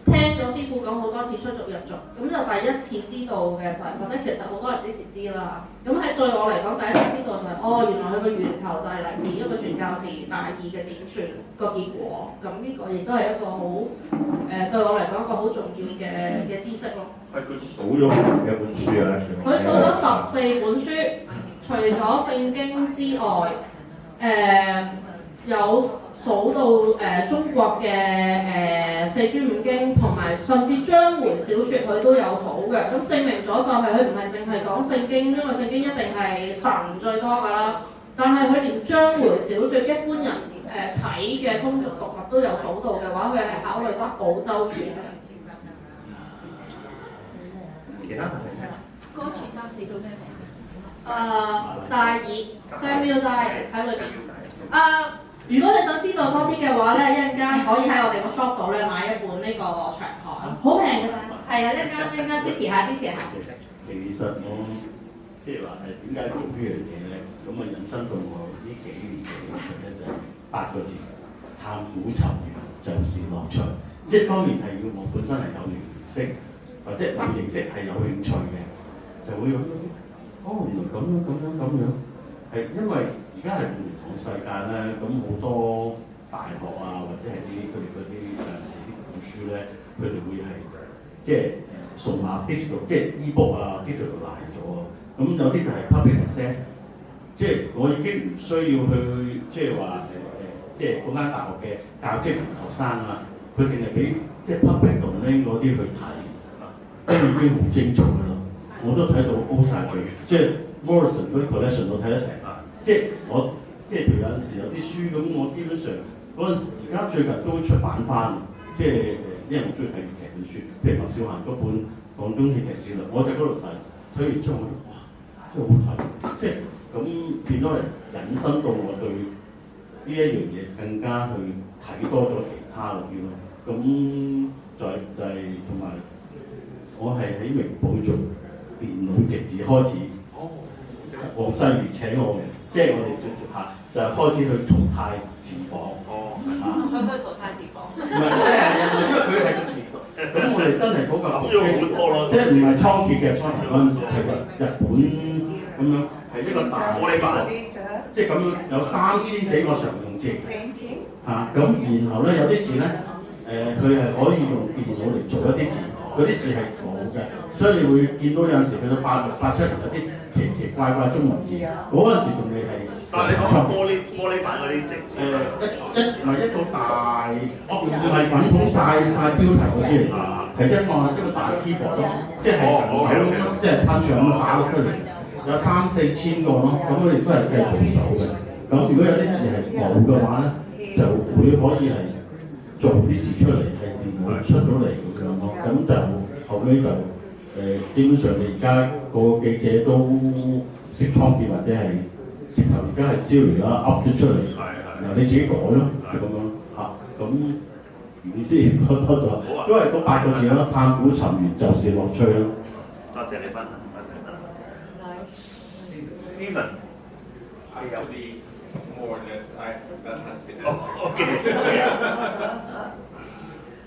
聽咗師傅講好多次出族入族，咁就第一次知道嘅就係、或者其實好多人之前知啦。咁喺對我嚟講，第一次知道就係、原來佢個源頭就係嚟自一個傳教士戴爾嘅點算個結果。咁呢個亦都係一個好對我嚟講一個好重要嘅知識咯。係佢數咗幾本書啊？佢數咗14本書，除咗聖經之外，有數到中國嘅四書五經，同埋甚至章回小説佢都有數嘅。咁證明咗就係佢唔係淨係講聖經，因為聖經一定係神最多㗎啦。但係佢連章回小説一般人睇嘅通俗讀物都有數到嘅話，佢係考慮得好周全嘅。其他問題咩？嗰個傳教士叫咩名？戴爾 Samuel 戴爾喺裏邊。如果你想知道多啲嘅話咧，一陣間可以喺我哋個 shop 度咧買一本呢個長台，好平㗎咋。係啊，一陣間支持下。其實我即係話點解做呢樣嘢咧？咁啊引申到我呢幾年嘅其實咧就係8個字：探古尋源就是樂趣。即係當然係要我本身係有認識，或者對認識係有興趣嘅，就會諗到原來咁樣，係因為而家係互聯網世界咧，咁好多大學啊，或者係佢哋嗰啲有陣時啲本書咧，佢哋會係即係數碼 digital， 即係 ebook 啊 digital 嚟咗，咁有啲就係 public access， 即係我已經唔需要去即係話即係嗰間大學嘅教職員學生啊，佢淨係俾即係 public domain嗰啲去睇，都已經好精彩啦。我都睇到 O 晒佢，即係 Morrison 嗰啲 collection 我睇得成啦。即係我即係譬如有陣時有啲書咁，我基本上嗰陣時而家最近都會出版翻，即係因為我中意睇粵劇本書，譬如麥少嫻嗰本《廣東戲劇史論》，我就喺嗰度睇完之後我覺得哇，真係好睇，即係咁變咗係引申到我對呢一樣嘢更加去睇多咗其他嗰啲咯。咁就係同埋我係喺明報做電腦直字開始，黃世如請我嘅。即係我哋做下就開始去淘汰字房，可唔可以淘汰字房？唔係，即係因為佢係個時代，咁我哋真係嗰個目標，即係唔係倉頡嘅倉頡嗰陣時係日本咁樣，係一個大玻璃板，即係咁樣有3000幾個常用字，咁然後咧有啲字咧，佢係可以用電腦嚟做一啲字，嗰啲字係冇嘅，所以你會見到有陣時佢都發出嚟有啲奇奇怪怪中文字，嗰陣時仲未係。但係你講玻璃板嗰啲直字，唔係一個大，唔係滾筒晒標題嗰啲嚟，係一個大 keyboard 咯，即係人手咁樣，即係噴上咁打落出嚟，有3-4千個咯，咁佢哋都係計部手嘅。咁如果有啲字係冇嘅話咧，就會可以係做啲字出嚟，係電腦出到嚟咁樣咯。咁就後尾就基本上你而家個記者都識倉頡或者係。直頭而家係 Siri 啦 ，up 咗出嚟，然後你自己改咯，咁樣嚇。咁意思多咗，因為嗰8個字咯，探古尋源就是樂趣咯。多謝你分享。Steven， I believe more or less that has been answered. OK。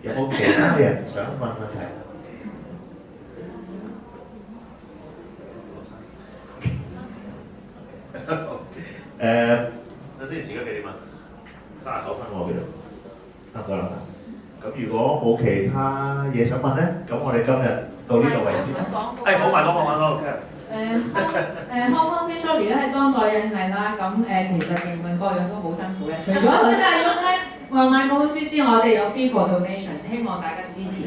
有冇其他人想問問題？首先而家幾點啊？39分喎，叫做得唔得啦？咁如果冇其他嘢想問咧，咁我哋今日到呢度為止。好慢講。Hong Kong Picture 而家係當代印藝啦，咁其實營運各樣都好辛苦嘅。除咗頭先阿雍咧話買嗰本書之外，我哋有 free for donation， 希望大家支持。